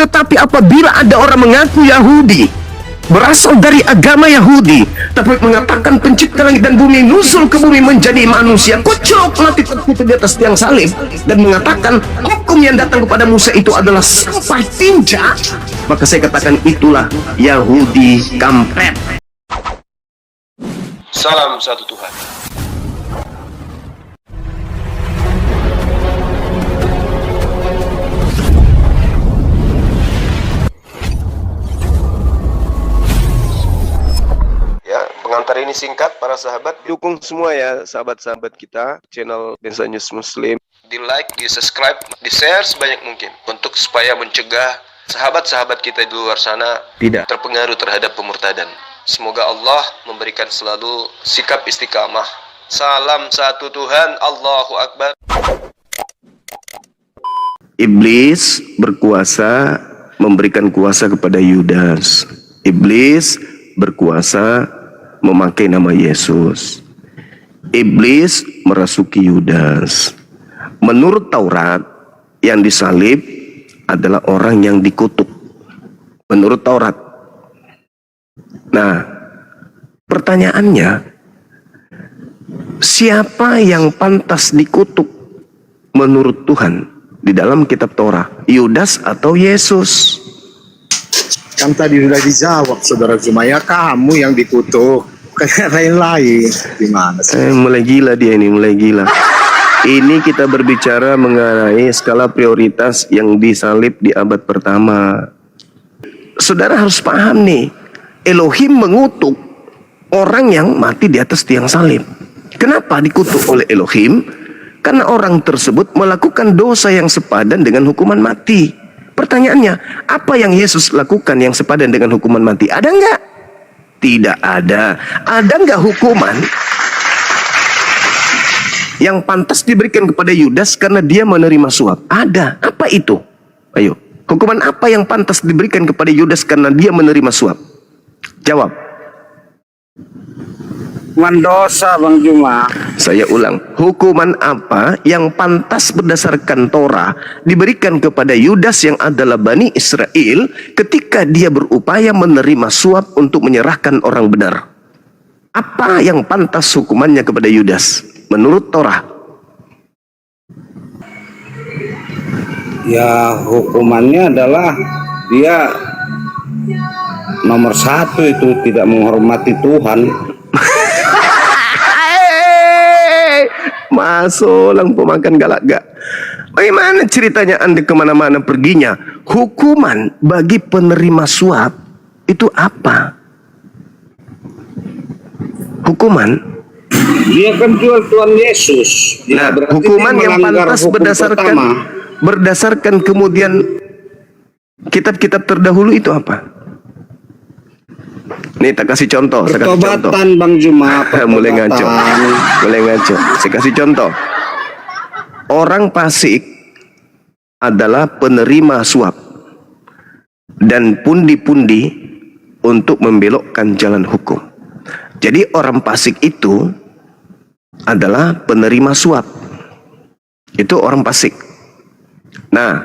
Tetapi apabila ada orang mengaku Yahudi, berasal dari agama Yahudi, tapi mengatakan pencipta langit dan bumi nusul ke bumi menjadi manusia, kucuk mati terkutuk di atas tiang salib, dan mengatakan hukum yang datang kepada Musa itu adalah sampah tinja, maka saya katakan itulah Yahudi kampret. Salam satu Tuhan. Pengantar ini singkat, para sahabat. Dukung semua ya sahabat-sahabat kita, channel Densa News Muslim. Di like, di subscribe, di share sebanyak mungkin, untuk supaya mencegah sahabat-sahabat kita di luar sana tidak terpengaruh terhadap pemurtadan. Semoga Allah memberikan selalu sikap istiqamah. Salam satu Tuhan, Allahu Akbar. Iblis berkuasa memberikan kuasa kepada Yudas. Iblis berkuasa memakai nama Yesus. Iblis merasuki Yudas. Menurut Taurat, yang disalib adalah orang yang dikutuk. Menurut Taurat. Nah, pertanyaannya, siapa yang pantas dikutuk menurut Tuhan di dalam kitab Torah? Yudas atau Yesus? Kan tadi sudah dijawab, Saudara Jumaya, kamu yang dikutuk. Kayak lain-lain. Gimana sih? Mulai gila dia ini, mulai gila. Ini kita berbicara mengenai skala prioritas yang disalib di abad pertama. Saudara harus paham nih, Elohim mengutuk orang yang mati di atas tiang salib. Kenapa dikutuk oleh Elohim? Karena orang tersebut melakukan dosa yang sepadan dengan hukuman mati. Pertanyaannya, apa yang Yesus lakukan yang sepadan dengan hukuman mati? Ada enggak? Tidak ada. Ada enggak hukuman yang pantas diberikan kepada Yudas karena dia menerima suap? Ada. Apa itu? Ayo. Hukuman apa yang pantas diberikan kepada Yudas karena dia menerima suap? Jawab. Mendosa, Bang Juma. Saya ulang, hukuman apa yang pantas berdasarkan Torah diberikan kepada Yudas yang adalah Bani Israel ketika dia berupaya menerima suap untuk menyerahkan orang benar? Apa yang pantas hukumannya kepada Yudas menurut Torah? Ya, hukumannya adalah dia nomor satu itu tidak menghormati Tuhan. Masuk lang pemakan galak gak? Bagaimana ceritanya Anda kemana-mana perginya? Hukuman bagi penerima suap itu apa? Hukuman? Dia kan jual Tuhan Yesus. Nah, hukuman yang pantas berdasarkan kemudian kitab-kitab terdahulu itu apa? Nih, tak kasih contoh. Pertobatan, Bang Juma. Mulai ngaco. Saya kasih contoh. Orang fasik adalah penerima suap dan pundi-pundi untuk membelokkan jalan hukum. Jadi orang fasik itu adalah penerima suap. Itu orang fasik. Nah,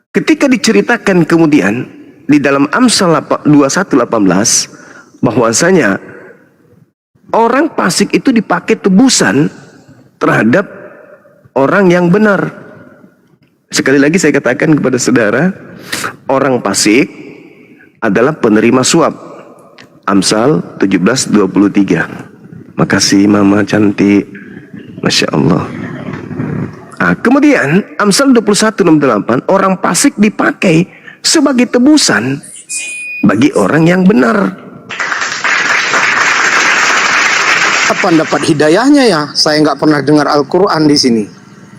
ketika diceritakan kemudian di dalam Amsal 21:18 bahwasanya orang fasik itu dipakai tebusan terhadap orang yang benar. Sekali lagi saya katakan kepada saudara, orang fasik adalah penerima suap. Amsal 17:23. Makasih Mama cantik, Masya Allah. Nah, kemudian Amsal 21:68, orang fasik dipakai sebagai tebusan bagi orang yang benar. Apa dapat hidayahnya ya? Saya nggak pernah dengar Al-Quran di sini.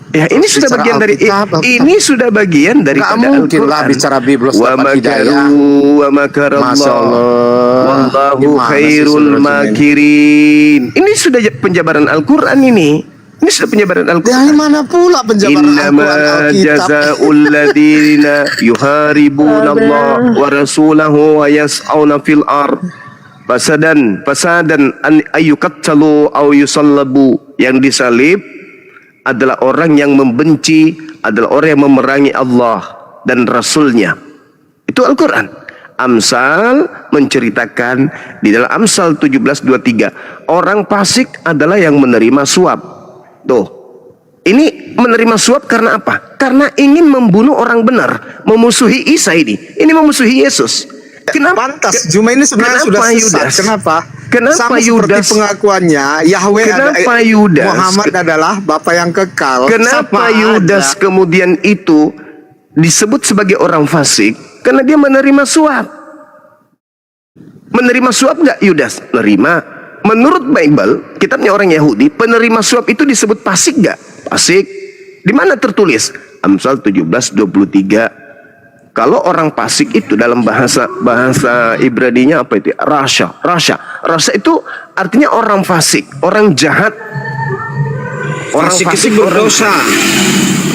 Ya, ini sudah bagian dari ini sudah bagian dari Al-Quran. Bicara biblos dapat hidayah. Wa makarallahu wallahu khairul makirin. Ini sudah penjabaran Al-Quran ini. Ini sudah penjabaran Al-Quran. Dari mana pula penjabaran Al-Quran? Jazaa'ul ladzina yuharibunallah wa rasulahu wa yas'auna fil ard fasadan an ayyuqattalu aw yusallabu. Yang disalib adalah orang yang membenci, adalah orang yang memerangi Allah dan Rasulnya. Itu Al-Quran. Amsal menceritakan di dalam Amsal 17:23, orang fasik adalah yang menerima suap. Tuh, ini menerima suap karena apa? Karena ingin membunuh orang benar, memusuhi Isa ini. Ini memusuhi Yesus. Kenapa? Pantas Juma ini sebenarnya Kenapa sudah sesat. Yudas? Kenapa? Kenapa Sama Yudas? seperti pengakuannya Yahweh Kenapa Yudas? Muhammad adalah Bapa yang kekal. Kenapa Sama Yudas aja. kemudian itu disebut sebagai orang fasik? Karena dia menerima suap. Menerima suap nggak Yudas? Menerima. Menurut Bible, kitabnya orang Yahudi, penerima suap itu disebut fasik nggak? Fasik. Di mana tertulis? Amsal 17:23. Kalau orang fasik itu dalam bahasa Ibraninya apa itu? Rasha. Rasha itu artinya orang fasik, orang jahat. Orang Fasik fasik, itu berdosa.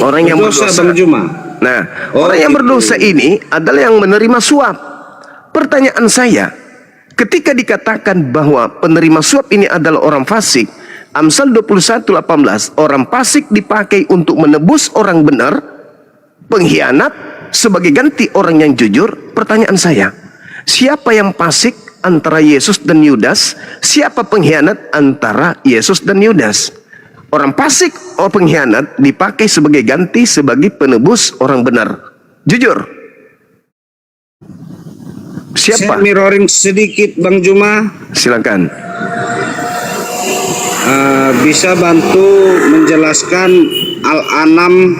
orang yang Berdosa, berdosa. Bang Juma. Nah, Oh, orang yang gitu. berdosa ini adalah yang menerima suap. Pertanyaan saya, ketika dikatakan bahwa penerima suap ini adalah orang fasik, Amsal 21:18, orang fasik dipakai untuk menebus orang benar, pengkhianat sebagai ganti orang yang jujur. Pertanyaan saya, siapa yang fasik antara Yesus dan Yudas? Siapa pengkhianat antara Yesus dan Yudas? Orang fasik atau pengkhianat dipakai sebagai ganti, sebagai penebus orang benar. Jujur. Saya Siapa? mirroring sedikit Bang Juma. Silakan. Bisa bantu menjelaskan Al-An'am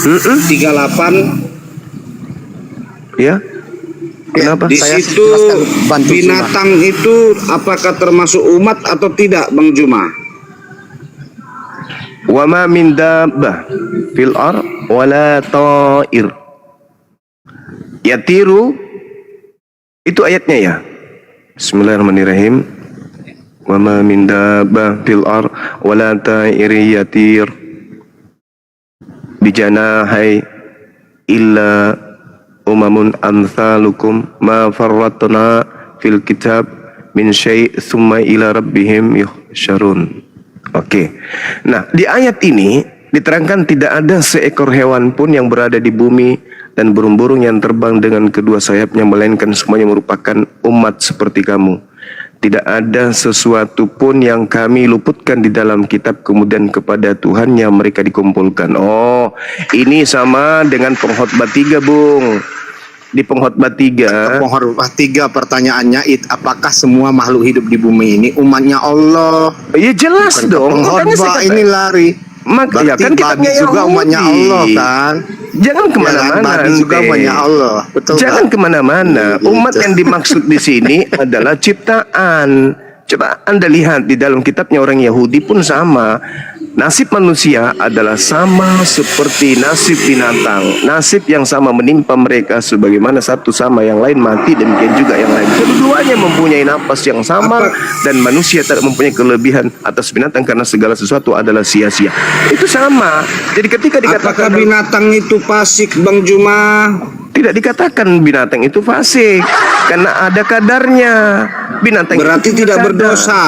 38. Ya. Kenapa? Di Saya situ jelaskan, bantu binatang itu apakah termasuk umat atau tidak Bang Juma? Wa ma min dabbah fil ar wala ta'ir yatiru, itu ayatnya ya. Bismillahirrahmanirrahim. Wa ma min dabbah fil ar wala ta'ir yatir bijanahi illa umamun amsalukum ma farratna fil kitab min syai' thumma ila rabbihim yuhsyarun. Oke. Nah, di ayat ini diterangkan tidak ada seekor hewan pun yang berada di bumi dan burung-burung yang terbang dengan kedua sayapnya, melainkan semuanya merupakan umat seperti kamu. Tidak ada sesuatu pun yang kami luputkan di dalam kitab, kemudian kepada Tuhannya mereka dikumpulkan. Oh, ini sama dengan pengkhotbah 3, Bung. Di pengkhotbah 3, Pengkhotbah 3 pertanyaannya, apakah semua makhluk hidup di bumi ini umatnya Allah? ya jelas Bukan dong. Makanya saya pengkhotbah kata- ini lari. Maka ya Berarti kan kitabnya babi juga Yahudi. umatnya Allah kan? Jangan Ya kemana-mana. kan? Babi juga ente. umatnya Allah. Betul Jangan kan? kemana-mana. Gitu. Umat yang dimaksud di sini adalah ciptaan. Coba Anda lihat di dalam kitabnya orang Yahudi pun sama. Nasib manusia adalah sama seperti nasib binatang. Nasib yang sama menimpa mereka, sebagaimana satu sama yang lain mati, demikian juga yang lain. Keduanya mempunyai napas yang sama, dan manusia tidak mempunyai kelebihan atas binatang karena segala sesuatu adalah sia-sia. Itu sama. Jadi ketika Apakah dikatakan binatang itu fasik Bang Juma? tidak dikatakan binatang itu fasik, karena ada kadarnya. Binatang Berarti itu tidak kadar. berdosa.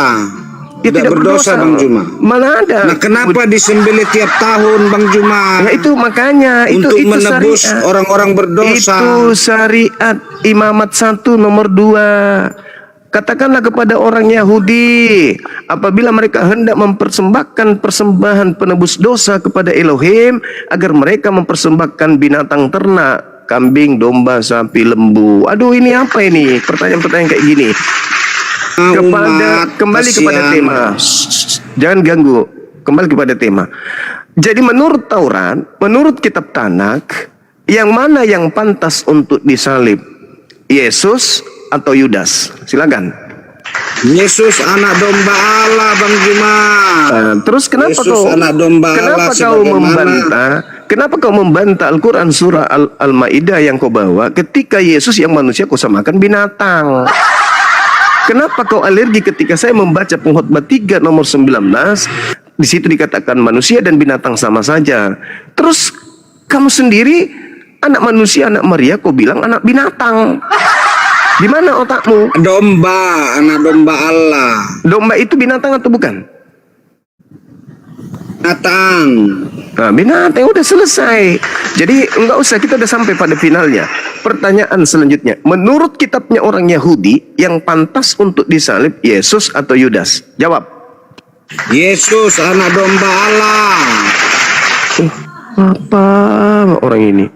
Ya, Tidak berdosa Bang Juma. Mana ada? Nah, kenapa disembelih tiap tahun Bang Juma? Ya itu makanya Untuk itu menebus syariat. orang-orang berdosa. Itu syariat Imamat 1 nomor 2. Katakanlah kepada orang Yahudi, apabila mereka hendak mempersembahkan persembahan penebus dosa kepada Elohim, agar mereka mempersembahkan binatang ternak, kambing, domba, sapi, lembu. Aduh, ini apa ini? Pertanyaan-pertanyaan kayak gini. Kembali kepada tema. Jangan ganggu. Kembali kepada tema. Jadi menurut Taurat, menurut kitab Tanak, yang mana yang pantas untuk disalib? Yesus atau Yudas? Silakan. Yesus anak domba Allah Bang Juma. Terus kenapa Yesus kau anak domba Allah Kenapa kau membantah Al-Quran surah Al-Maidah yang kau bawa ketika Yesus yang manusia kau samakan binatang? Kenapa kau alergi ketika saya membaca pengkhotbah 3 nomor 19? Di situ dikatakan manusia dan binatang sama saja. Terus kamu sendiri anak manusia, anak Maria, kau bilang anak binatang. Di mana otakmu? Domba, anak domba Allah. Domba itu binatang atau bukan? Binatang. Nah, binatang udah selesai. Jadi enggak usah, kita udah sampai pada finalnya. Pertanyaan selanjutnya, menurut kitabnya orang Yahudi, yang pantas untuk disalib Yesus atau Yudas? Jawab. Yesus anak domba Allah. Apa orang ini?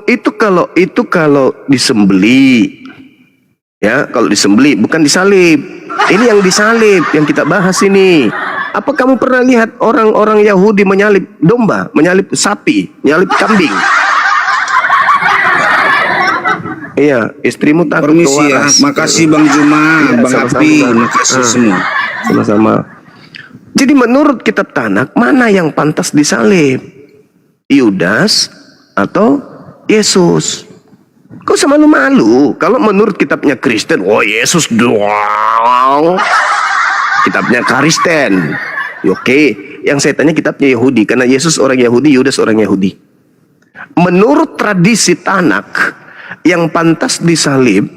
Itu kalau disembeli. Ya, kalau disembeli bukan disalib. Ini yang disalib yang kita bahas ini. Apa kamu pernah lihat orang-orang Yahudi menyalib domba, menyalib sapi, menyalib kambing? Iya, istrimu takut Permisi kau ya, waras. makasih Bang Juma, Iya, Bang sama-sama, Api, Bang. makasih semua. Sama-sama. Jadi menurut kitab Tanak, mana yang pantas disalib? Yudas atau Yesus? Kau sama malu. Kalau menurut kitabnya Kristen, oh Yesus doang. Kitabnya Kristen. Oke, yang saya tanya kitabnya Yahudi, karena Yesus orang Yahudi, Yudas orang Yahudi. Menurut tradisi Tanak, yang pantas disalib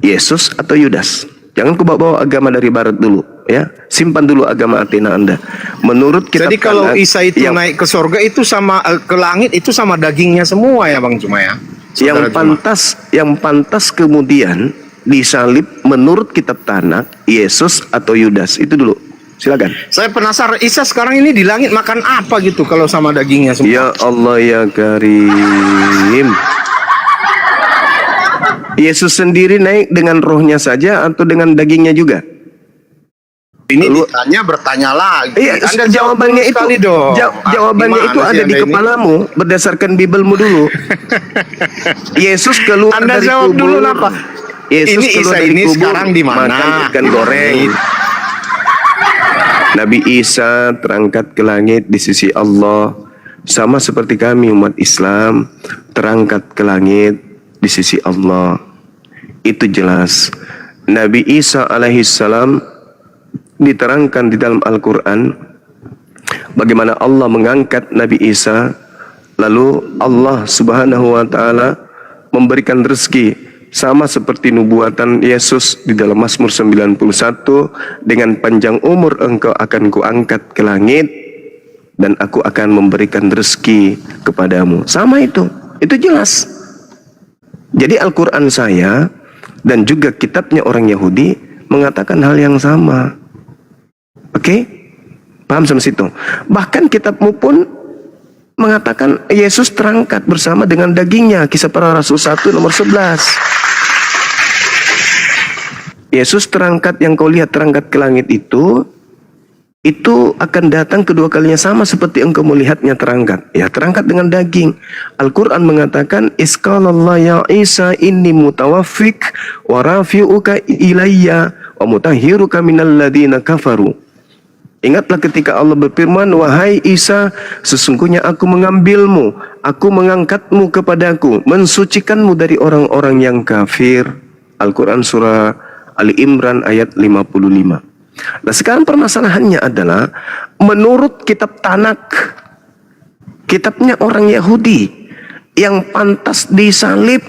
Yesus atau Yudas? Jangan ku bawa agama dari barat dulu, ya. Simpan dulu agama Athena Anda. Menurut kitab Jadi kalau Tanak, Isa itu naik ke sorga itu sama ke langit itu sama dagingnya semua ya Bang Juma ya. Saudara Juma. yang pantas kemudian disalib menurut kitab Tanak, Yesus atau Yudas? Itu dulu. Silakan. Saya penasaran Isa sekarang ini di langit makan apa gitu kalau sama dagingnya semua. Ya Allah ya Karim. Yesus sendiri naik dengan rohnya saja atau dengan dagingnya juga? Ini ditanya bertanya lagi. Iya, Anda jawabannya itu sekali dong. jawabannya Gimana itu sih ada Anda di ini? kepalamu berdasarkan Bibelmu dulu. Yesus keluar Anda dari jawab kubur. dulu apa? Yesus Ini keluar Isa dari ini kubur, sekarang di mana? makan ikan goreng. Nabi Isa terangkat ke langit di sisi Allah, sama seperti kami umat Islam terangkat ke langit di sisi Allah. Itu jelas. Nabi Isa alaihissalam diterangkan di dalam Al-Quran bagaimana Allah mengangkat Nabi Isa, lalu Allah subhanahu wa ta'ala memberikan rezeki sama seperti nubuatan Yesus di dalam Mazmur 91, dengan panjang umur engkau akan kuangkat ke langit dan aku akan memberikan rezeki kepadamu. Sama itu jelas. Jadi Al-Quran saya dan juga kitabnya orang Yahudi mengatakan hal yang sama. Oke? Paham sampai situ? Bahkan kitabmu pun mengatakan Yesus terangkat bersama dengan dagingnya. Kisah Para Rasul 1 nomor 11. Yesus terangkat, yang kau lihat terangkat ke langit itu akan datang kedua kalinya sama seperti engkau melihatnya terangkat. Ya, terangkat dengan daging. Al-Quran mengatakan, Isqalallah ya Isa inni mutawaffik wa rafi'uka ilayya wa mutahhiruka minal ladina kafaru. Ingatlah ketika Allah berfirman, wahai Isa, sesungguhnya aku mengambilmu, aku mengangkatmu kepadaku, mensucikanmu dari orang-orang yang kafir. Al-Quran surah Ali Imran ayat 55. Nah sekarang permasalahannya adalah menurut kitab Tanak, kitabnya orang Yahudi, yang pantas disalib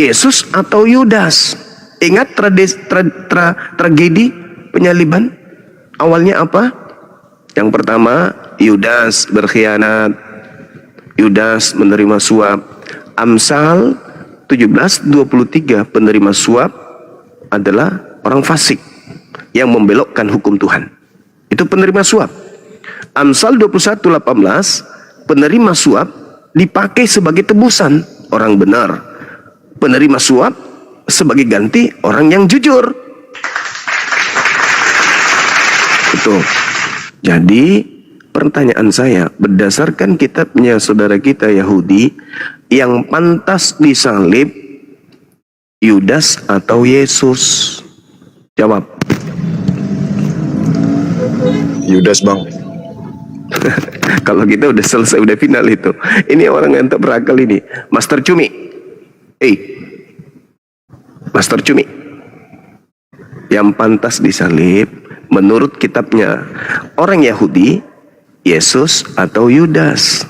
Yesus atau Yudas? Ingat tragedi penyaliban? Awalnya apa? Yang pertama, Yudas berkhianat, Yudas menerima suap. Amsal 17:23, penerima suap adalah orang fasik yang membelokkan hukum Tuhan. Itu penerima suap. Amsal 21:18, penerima suap dipakai sebagai tebusan orang benar. Penerima suap sebagai ganti orang yang jujur. Itu. Jadi pertanyaan saya, berdasarkan kitabnya saudara kita Yahudi, yang pantas disalib Yudas atau Yesus? Jawab. Yudas Bang. Kalau kita udah selesai, udah final itu. Ini orang yang tak berakal ini. Master Cumi. Master Cumi. Yang pantas disalib menurut kitabnya orang Yahudi, Yesus atau Yudas?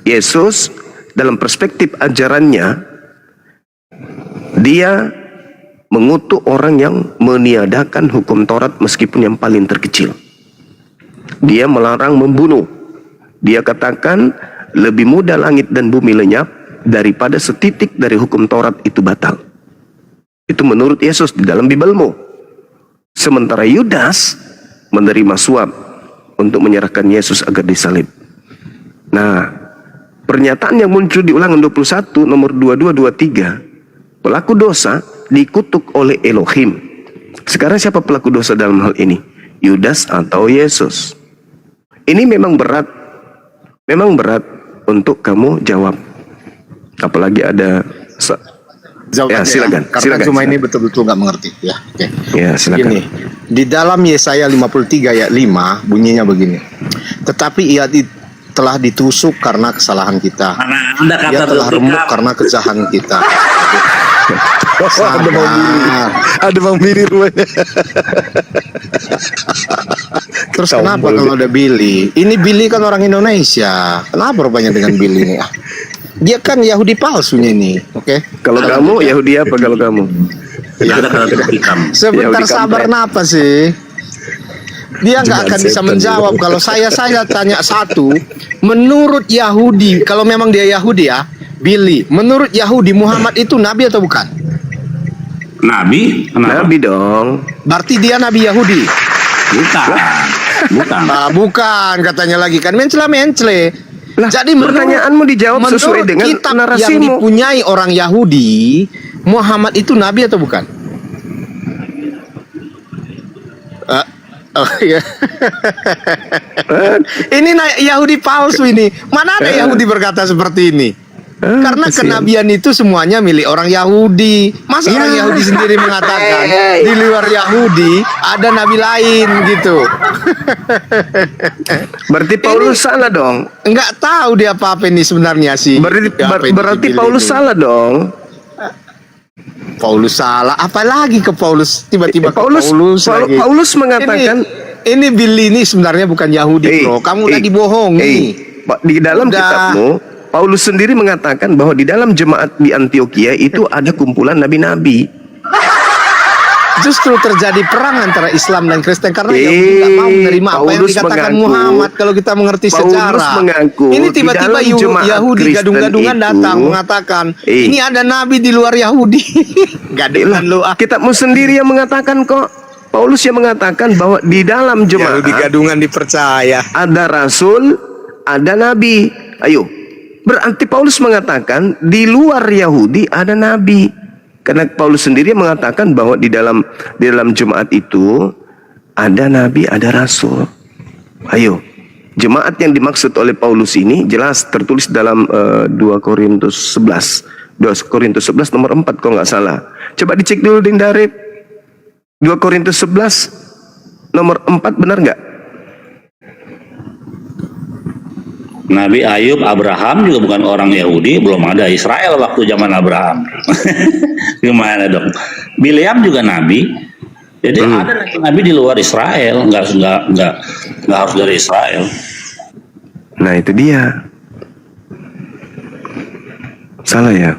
Yesus dalam perspektif ajarannya, dia mengutuk orang yang meniadakan hukum Taurat meskipun yang paling terkecil. Dia melarang membunuh. Dia katakan lebih mudah langit dan bumi lenyap daripada setitik dari hukum Taurat itu batal. Itu menurut Yesus di dalam Bibelmu. Sementara Yudas menerima suap untuk menyerahkan Yesus agar disalib. Nah, pernyataan yang muncul di Ulangan 21 nomor 22-23, pelaku dosa dikutuk oleh Elohim. Sekarang siapa pelaku dosa dalam hal ini? Yudas atau Yesus? Ini memang berat untuk kamu jawab. Apalagi ada Jawab ya, aja silakan. Karena Silakan, cuma silakan. ini betul-betul nggak mengerti. Ya, oke. Ya, silakan. Gini, di dalam Yesaya 53 ayat 5 bunyinya begini. Tetapi ia telah ditusuk karena kesalahan kita. Karena Anda kata Ia telah remuk terdekat. karena kejahatan kita. Ada Bang Billy. Sabar. Ada Bang Billy rupanya. Terus kenapa kalau ada Billy? Ini Billy kan orang Indonesia. Kenapa rupanya dengan Billy ini? Ah, dia kan Yahudi palsunya ini, oke? Kalau kamu Yahudi apa kalau kamu? Anda kata terdekat. Sebentar Yahudi sabar, kampret. napa sih? Dia nggak akan bisa setan menjawab kalau saya tanya satu. Menurut Yahudi, kalau memang dia Yahudi ya, Billy. Menurut Yahudi, Muhammad itu nabi atau bukan? Nabi? Kenapa? Nabi dong. Berarti dia nabi Yahudi. Bukan. Bukan. Ah, bukan katanya lagi kan mencela-mencele. Lah, Jadi pertanyaanmu dijawab sesuai dengan kitab yang narasimu. dipunyai orang Yahudi, Muhammad itu nabi atau bukan? Oh iya. Ini Yahudi palsu ini. Mana ada Yahudi berkata seperti ini? Karena kasihan. kenabian itu semuanya milik orang Yahudi. Masa orang Yahudi sendiri mengatakan di luar Yahudi ada nabi lain gitu? Berarti Paulus salah dong. Enggak tahu dia apa ini sebenarnya sih. Berarti Paulus salah dong. Paulus salah. Apalagi ke Paulus tiba-tiba ke Paulus lagi. Paulus mengatakan ini Billy ini sebenarnya bukan Yahudi, bro. Kamu lagi bohongi. Di dalam Udah. kitabmu Paulus sendiri mengatakan bahwa di dalam jemaat di Antioquia itu ada kumpulan nabi-nabi. Justru terjadi perang antara Islam dan Kristen karena Yahudi nggak mau menerima apa yang Paulus dikatakan mengaku- Muhammad. Kalau kita mengerti Paulus sejarah, mengaku ini di tiba-tiba dalam jemaat Yahudi Kristen gadung-gadungan itu- datang mengatakan ini ada nabi di luar Yahudi. Gadungan lu ah. Kitabmu sendiri yang mengatakan kok. Paulus yang mengatakan bahwa di dalam jemaat Yahudi gadungan dipercaya. ada rasul, ada nabi. Ayo. Berarti Paulus mengatakan di luar Yahudi ada nabi. Karena Paulus sendiri mengatakan bahwa di dalam jemaat itu ada nabi, ada rasul. Ayo. Jemaat yang dimaksud oleh Paulus ini jelas tertulis dalam 2 Korintus 11. 2 Korintus 11 nomor 4 kalau nggak salah. Coba dicek dulu Ding Darip. 2 Korintus 11 nomor 4 benar nggak? Nabi Ayub, Abraham juga bukan orang Yahudi, belum ada Israel waktu zaman Abraham. Gimana dong? Bileam juga nabi. Jadi ada nabi di luar Israel, nggak harus dari Israel. Nah itu dia. Salah ya.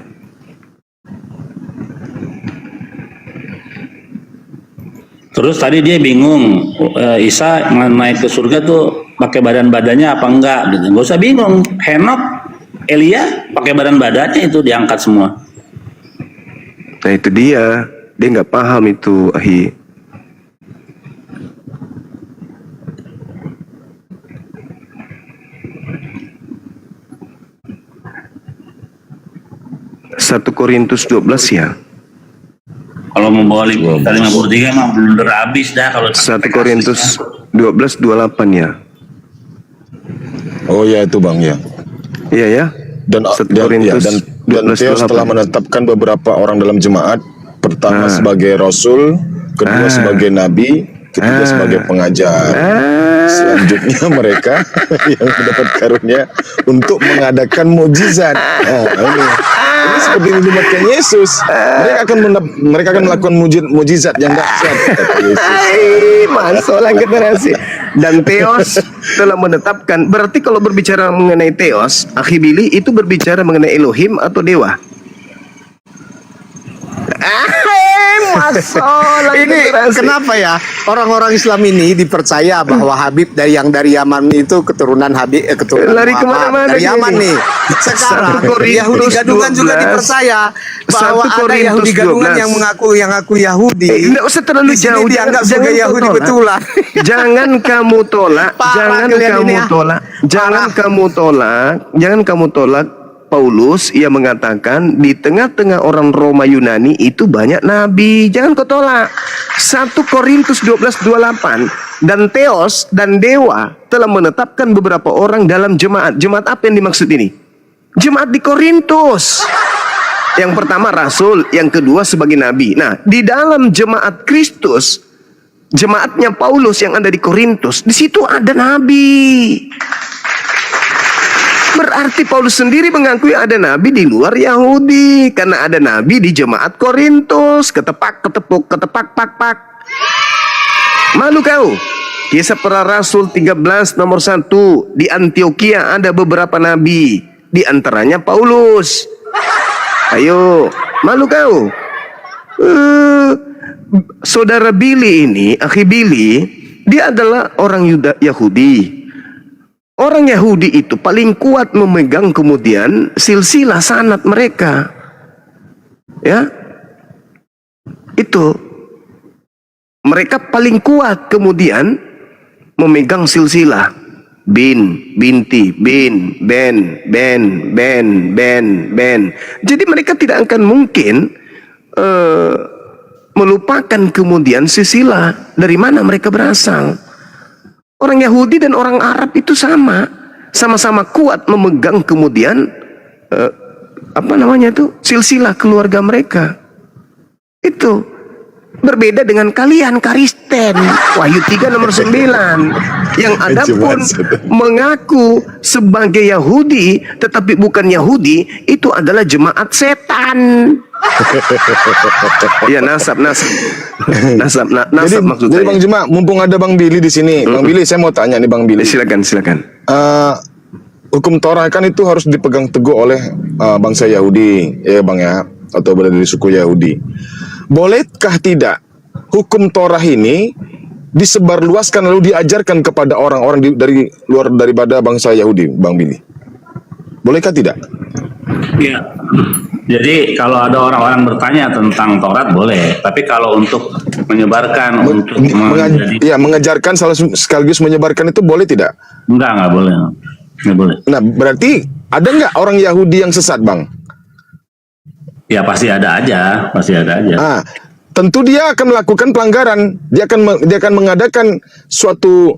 Terus tadi dia bingung, Isa naik ke surga tuh pakai badannya apa enggak gitu. Gak usah bingung. Henok, Elia pakai badannya itu diangkat semua. Nah itu dia. Dia nggak paham itu, Ahi. Satu Korintus 12 ya. Kalau mau balik kali 53 mah blunder habis dah kalau 1 Korintus 12:28 ya. Oh ya itu Bang ya. Iya ya. Dan 1 dan, ya, Korintus dan 12:28. Theos telah menetapkan beberapa orang dalam jemaat, pertama sebagai rasul, kedua sebagai nabi, ketiga sebagai pengajar. Selanjutnya mereka yang mendapat karunia untuk mengadakan mukjizat. Ini seperti yang dimakan Yesus. Mereka akan melakukan mukjizat yang dahsyat, kata Yesus. Hai, masuk lah generasi. Dan Theos telah menetapkan. Berarti kalau berbicara mengenai Theos, Akhi Billy itu berbicara mengenai Elohim atau dewa? Ini Kenapa ya orang-orang Islam ini dipercaya bahwa Habib dari Yaman itu keturunan Habib keturunan Lari Muhammad. kemana-mana Dari gini. Yaman nih. Sekarang 1 Korintus Yahudi gadungan juga 12. dipercaya bahwa 1 ada Korintus Yahudi gadungan 12. yang mengaku Yahudi. Enggak usah terlalu Di sini jauh. dianggap Jangan sebagai kau Yahudi tolak. betulan. Jangan kamu tolak, Parah jangan kalian kamu ini, ah. tolak, jangan kamu tolak, jangan kamu tolak. Paulus ia mengatakan di tengah-tengah orang Roma Yunani itu banyak nabi. Jangan kau tolak. 1 Korintus 12:28 dan Theos dan dewa telah menetapkan beberapa orang dalam jemaat. Jemaat apa yang dimaksud ini? Jemaat di Korintus. Yang pertama rasul, yang kedua sebagai nabi. Nah, di dalam jemaat Kristus, jemaatnya Paulus yang ada di Korintus, di situ ada nabi. Berarti Paulus sendiri mengakui ada nabi di luar Yahudi, karena ada nabi di jemaat Korintus. Ketepak, ketepuk, ketepak, pak, pak. Malu kau. Kisah para Rasul 13 nomor 1. Di Antioquia ada beberapa nabi, di antaranya Paulus. Ayo, malu kau. Saudara Billy ini, akhi Billy, dia adalah orang Yahudi. Orang Yahudi itu paling kuat memegang kemudian silsilah sanad mereka. Ya. Itu. Mereka paling kuat kemudian memegang silsilah. Bin, binti, bin, ben, ben, ben, ben, ben. Jadi mereka tidak akan mungkin melupakan kemudian silsilah dari mana mereka berasal. Orang Yahudi dan orang Arab itu sama-sama kuat memegang kemudian silsilah keluarga mereka. Itu berbeda dengan kalian Kristen. Wahyu 3 nomor 9 yang ada pun mengaku sebagai Yahudi tetapi bukan Yahudi, itu adalah jemaat setan. Ya nasab maksud Jadi saya. Bang Juma, mumpung ada Bang Billy di sini, Bang Billy, saya mau tanya nih Bang Billy. Silakan. Hukum Torah kan itu harus dipegang teguh oleh bangsa Yahudi, ya Bang ya, atau berada di suku Yahudi. Bolehkah tidak hukum Torah ini disebarluaskan lalu diajarkan kepada orang-orang dari luar daripada bangsa Yahudi, Bang Billy? Bolehkah tidak? Ya. Jadi kalau ada orang-orang bertanya tentang Taurat boleh, tapi kalau untuk menyebarkan mengajarkan sekaligus menyebarkan itu boleh tidak? Enggak boleh. Enggak boleh. Nah, berarti ada nggak orang Yahudi yang sesat, Bang? Ya pasti ada aja. Ah, tentu dia akan melakukan pelanggaran. Dia akan mengadakan suatu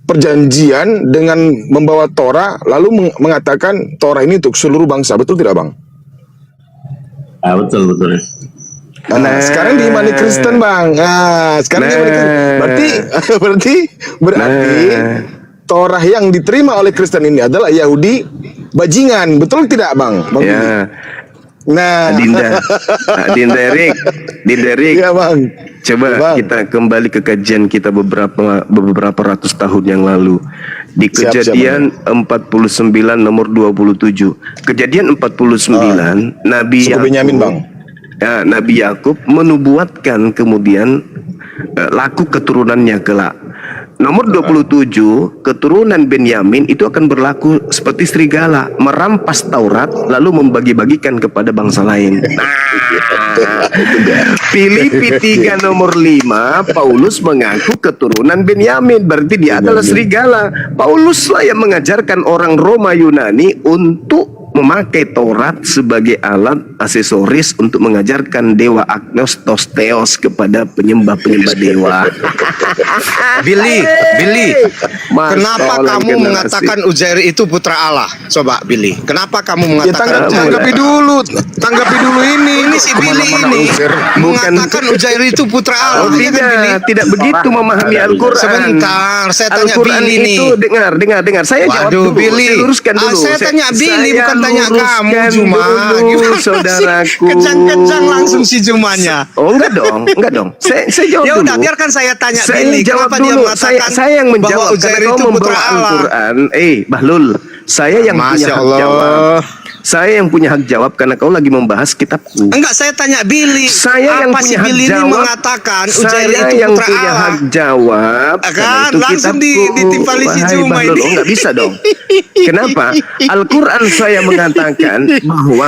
perjanjian dengan membawa Torah, lalu mengatakan Torah ini untuk seluruh bangsa. Betul tidak, Bang? Ah, betul. Nah, sekarang diimani Kristen, Bang. Nah, sekarang diimani Kristen. Berarti Torah yang diterima oleh Kristen ini adalah Yahudi bajingan. Betul tidak, Bang? Ya. Nah, Dinda Erik. Iya, Bang. Coba kita kembali ke kajian kita beberapa ratus tahun yang lalu. Di Kejadian 49 nomor 27. Kejadian 49 Nabi Suku Benyamin, Bang. Ya, Nabi Yakub menubuatkan kemudian laku keturunannya kelak. Nomor 27, keturunan Benyamin itu akan berlaku seperti serigala, merampas Taurat lalu membagi-bagikan kepada bangsa lain. Filipi 3 nomor 5, Paulus mengaku keturunan Benyamin, berarti dia adalah serigala. Pauluslah yang mengajarkan orang Roma Yunani untuk memakai Taurat sebagai alat aksesoris untuk mengajarkan dewa Agnostos Theos kepada penyembah-penyembah dewa. Billy, Mas, kenapa tolong kamu generasi. mengatakan Uzair itu putra Allah? Coba Billy, kenapa kamu Ya, mengatakan tanggapi dulu ini. Ini si Billy ini mengatakan Uzair itu putra Allah. Oh, Iya kan, Billy? tidak begitu memahami Al-Quran. Sebentar, saya tanya Al-Quran Billy nih. itu dengar. Saya jawab Waduh, dulu. Billy. Saya luruskan dulu. Saya tanya Billy, bukan tanya kamu, luruskan Juma. dulu, Gimana sih? saudaraku. Kejang-kejang langsung si Jumanya. Oh, enggak dong. Saya jawab Ya dulu. udah, biarkan saya tanya Saya Billy. jawab Kenapa dia dulu. mengatakan Saya yang bahwa menjawab Uzair karena itu kau putra membawa Allah? Al-Quran. Bahlul, saya yang punya Masya hak Allah. jawab. Saya yang punya hak jawab karena kau lagi membahas kitabku. Enggak, saya tanya Billy. Saya yang apa punya si hak Billy ini jawab. mengatakan Uzair Saya itu yang putra punya Allah? hak jawab. Kan, karena itu langsung kitabku. ditimpali si Wahai Juma Bahlul. ini. Oh, nggak bisa dong. Kenapa? Al-Quran saya mengatakan bahwa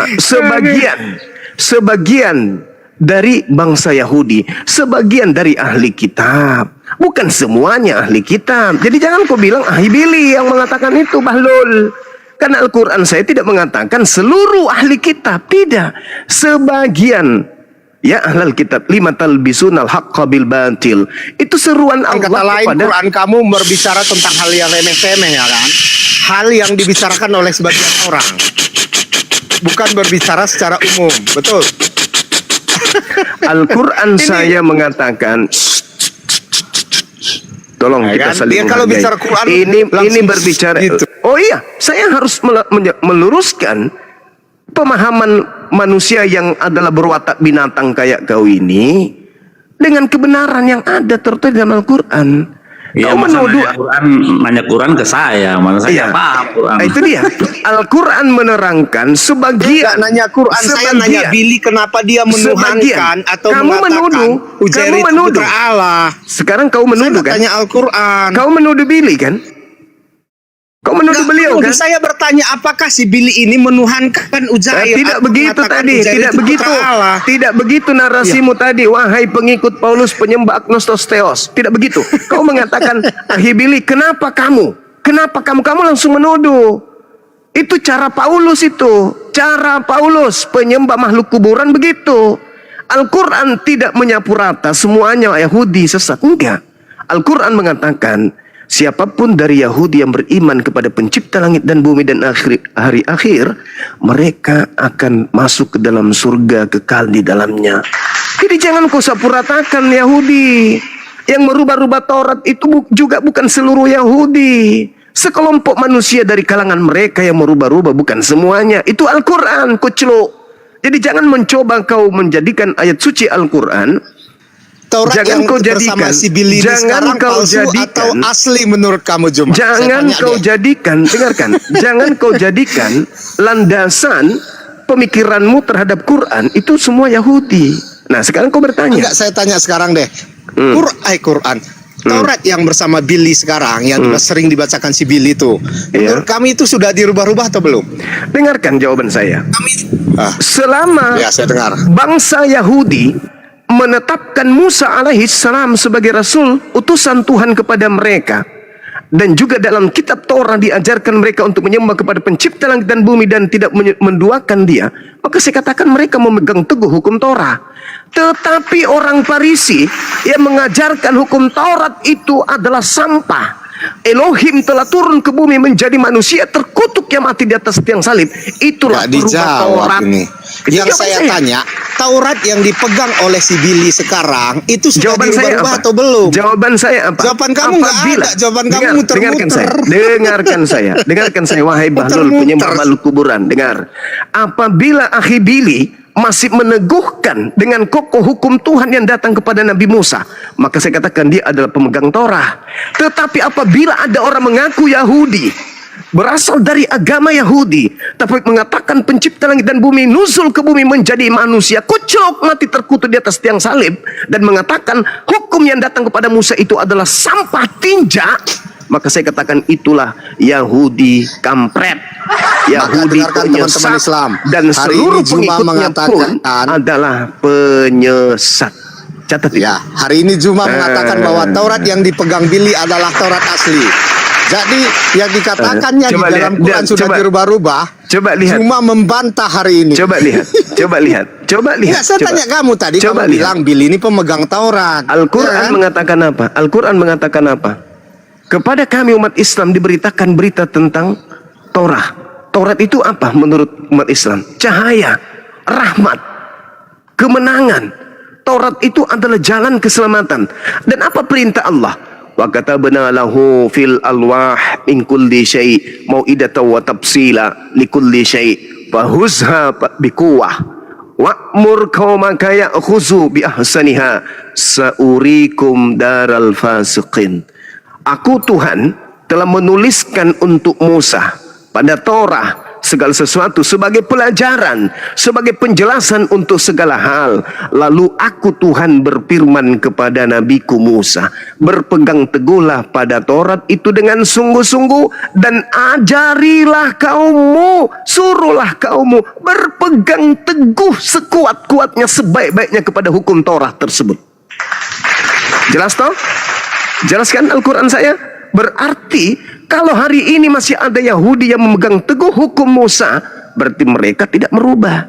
sebagian dari bangsa Yahudi, sebagian dari ahli kitab, bukan semuanya ahli kitab. Jadi jangan kau bilang ahli Billy yang mengatakan itu, Bahlul. Karena Al-Quran saya tidak mengatakan seluruh ahli kitab, tidak. Sebagian. Ya ahlal kitab lima talbisunal haqqa bil batil. Itu seruan Allah Kata lain, kepada Quran kamu berbicara tentang hal yang remeh-temeh, ya kan? Hal yang dibicarakan oleh sebagian orang, bukan berbicara secara umum. Betul. Al-Quran saya mengatakan tolong Ya kita kan? saling Dia kalau menghargai. bicara Quran ini langsung berbicara gitu. Oh iya, saya harus meluruskan pemahaman manusia yang adalah berwatak binatang kayak kau ini dengan kebenaran yang ada tertulis dalam Al-Quran. Ya, Kau masa menuduh nanya Quran ke saya, mana saya Iya. paham Quran. Nah, itu dia. Al-Quran menerangkan sebagian. Enggak nanya Quran, saya nanya Billy kenapa dia menuhankan Sebagian. atau Kamu mengatakan menuduh. Uzair Kamu itu menuduh. putra Allah. Sekarang kau menuduh Saya kan? tanya Al-Quran. Kau menuduh Billy kan? Kau menuduh Nggak beliau menuduh. kan? Saya bertanya apakah si Billy ini menuhankan Uzair? Tidak atau begitu mengatakan tadi, Uzair tidak itu begitu. putra Allah? Tidak begitu narasimu tadi, wahai pengikut Paulus penyembah agnostos theos. Tidak begitu. Kau mengatakan, Ahibili, kenapa kamu? Kenapa kamu langsung menuduh? Itu cara Paulus itu. Cara Paulus penyembah makhluk kuburan begitu. Al-Quran tidak menyapu rata semuanya Yahudi sesat. Enggak. Al-Quran mengatakan, siapapun dari Yahudi yang beriman kepada pencipta langit dan bumi dan hari akhir, mereka akan masuk ke dalam surga kekal di dalamnya. Jadi jangan kau sapuratakan Yahudi. Yang merubah-rubah Taurat itu juga bukan seluruh Yahudi. Sekelompok manusia dari kalangan mereka yang merubah-rubah, bukan semuanya. Itu Al-Quran, kucluk. Jadi jangan mencoba kau menjadikan ayat suci Al-Quran. Taurat Jangan yang kau bersama jadikan, si Billy ini jangan sekarang kau palsu jadikan, atau asli menurut kamu, Juma? Jangan kau jadikan, dengarkan, jangan kau jadikan landasan pemikiranmu terhadap Quran itu semua Yahudi. Nah sekarang kau bertanya. Enggak, saya tanya sekarang deh. Quran. Taurat yang bersama Billy sekarang yang sering dibacakan si Billy itu, menurut kami itu sudah dirubah-rubah atau belum? Dengarkan jawaban saya. Selama Ya, saya dengar. bangsa Yahudi menetapkan Musa alaihissalam sebagai rasul utusan Tuhan kepada mereka, dan juga dalam kitab Torah diajarkan mereka untuk menyembah kepada pencipta langit dan bumi dan tidak menduakan dia, maka saya katakan mereka memegang teguh hukum Torah. Tetapi orang Farisi yang mengajarkan hukum Taurat itu adalah sampah. Elohim telah turun ke bumi menjadi manusia terkutuk yang mati di atas tiang salib. Itulah Nggak dijawab Taurat. ini. Yang saya tanya, Taurat yang dipegang oleh si Billy sekarang itu sudah Jawaban saya dirubah apa? atau belum? Jawaban saya apa? Jawaban kamu nggak ada. Jawaban kamu muter-muter. Dengarkan saya, wahai Bahlul Muter-muter. penyembah makhluk kuburan. Dengar, apabila Akhi Billy masih meneguhkan dengan kokoh hukum Tuhan yang datang kepada Nabi Musa, maka saya katakan dia adalah pemegang Torah. Tetapi apabila ada orang mengaku Yahudi, berasal dari agama Yahudi, tapi mengatakan pencipta langit dan bumi nuzul ke bumi menjadi manusia, kucuk mati terkutuk di atas tiang salib, dan mengatakan hukum yang datang kepada Musa itu adalah sampah tinja, maka saya katakan itulah Yahudi kampret, Yahudi dengarkan penyesat, teman-teman Islam. dan Hari seluruh ini Juma pengikutnya pun mengatakan adalah penyesat. Catat itu. Ya, hari ini Juma mengatakan bahwa Taurat yang dipegang Billy adalah Taurat asli. Jadi yang dikatakannya di Coba dalam lihat, Quran sudah coba. dirubah-rubah. Coba lihat. Juma membantah hari ini. Coba lihat. Enggak, saya tanya kamu tadi, Coba kamu lihat. bilang Billy ini pemegang Taurat. Al-Quran Ya kan? mengatakan apa? Al-Quran mengatakan apa? Kepada kami umat Islam diberitakan berita tentang Torah. Taurat itu apa menurut umat Islam? Cahaya, rahmat, kemenangan. Taurat itu adalah jalan keselamatan. Dan apa perintah Allah? Wa katabna lahu fil alwah min kulli syai' mau'idatan wa tafsila likulli syai' fahuzha biquwah wa'mur qaumaka ya'khuzu bi ahsaniha saurikum daral fasiqin. Aku Tuhan telah menuliskan untuk Musa pada Torah segala sesuatu sebagai pelajaran, sebagai penjelasan untuk segala hal. Lalu aku Tuhan berfirman kepada nabiku Musa, berpegang teguhlah pada Taurat itu dengan sungguh-sungguh dan ajarilah kaummu, suruhlah kaummu berpegang teguh sekuat-kuatnya, sebaik-baiknya kepada hukum Taurat tersebut. Jelas toh? Jelaskan Al-Quran saya? Berarti kalau hari ini masih ada Yahudi yang memegang teguh hukum Musa, berarti mereka tidak merubah.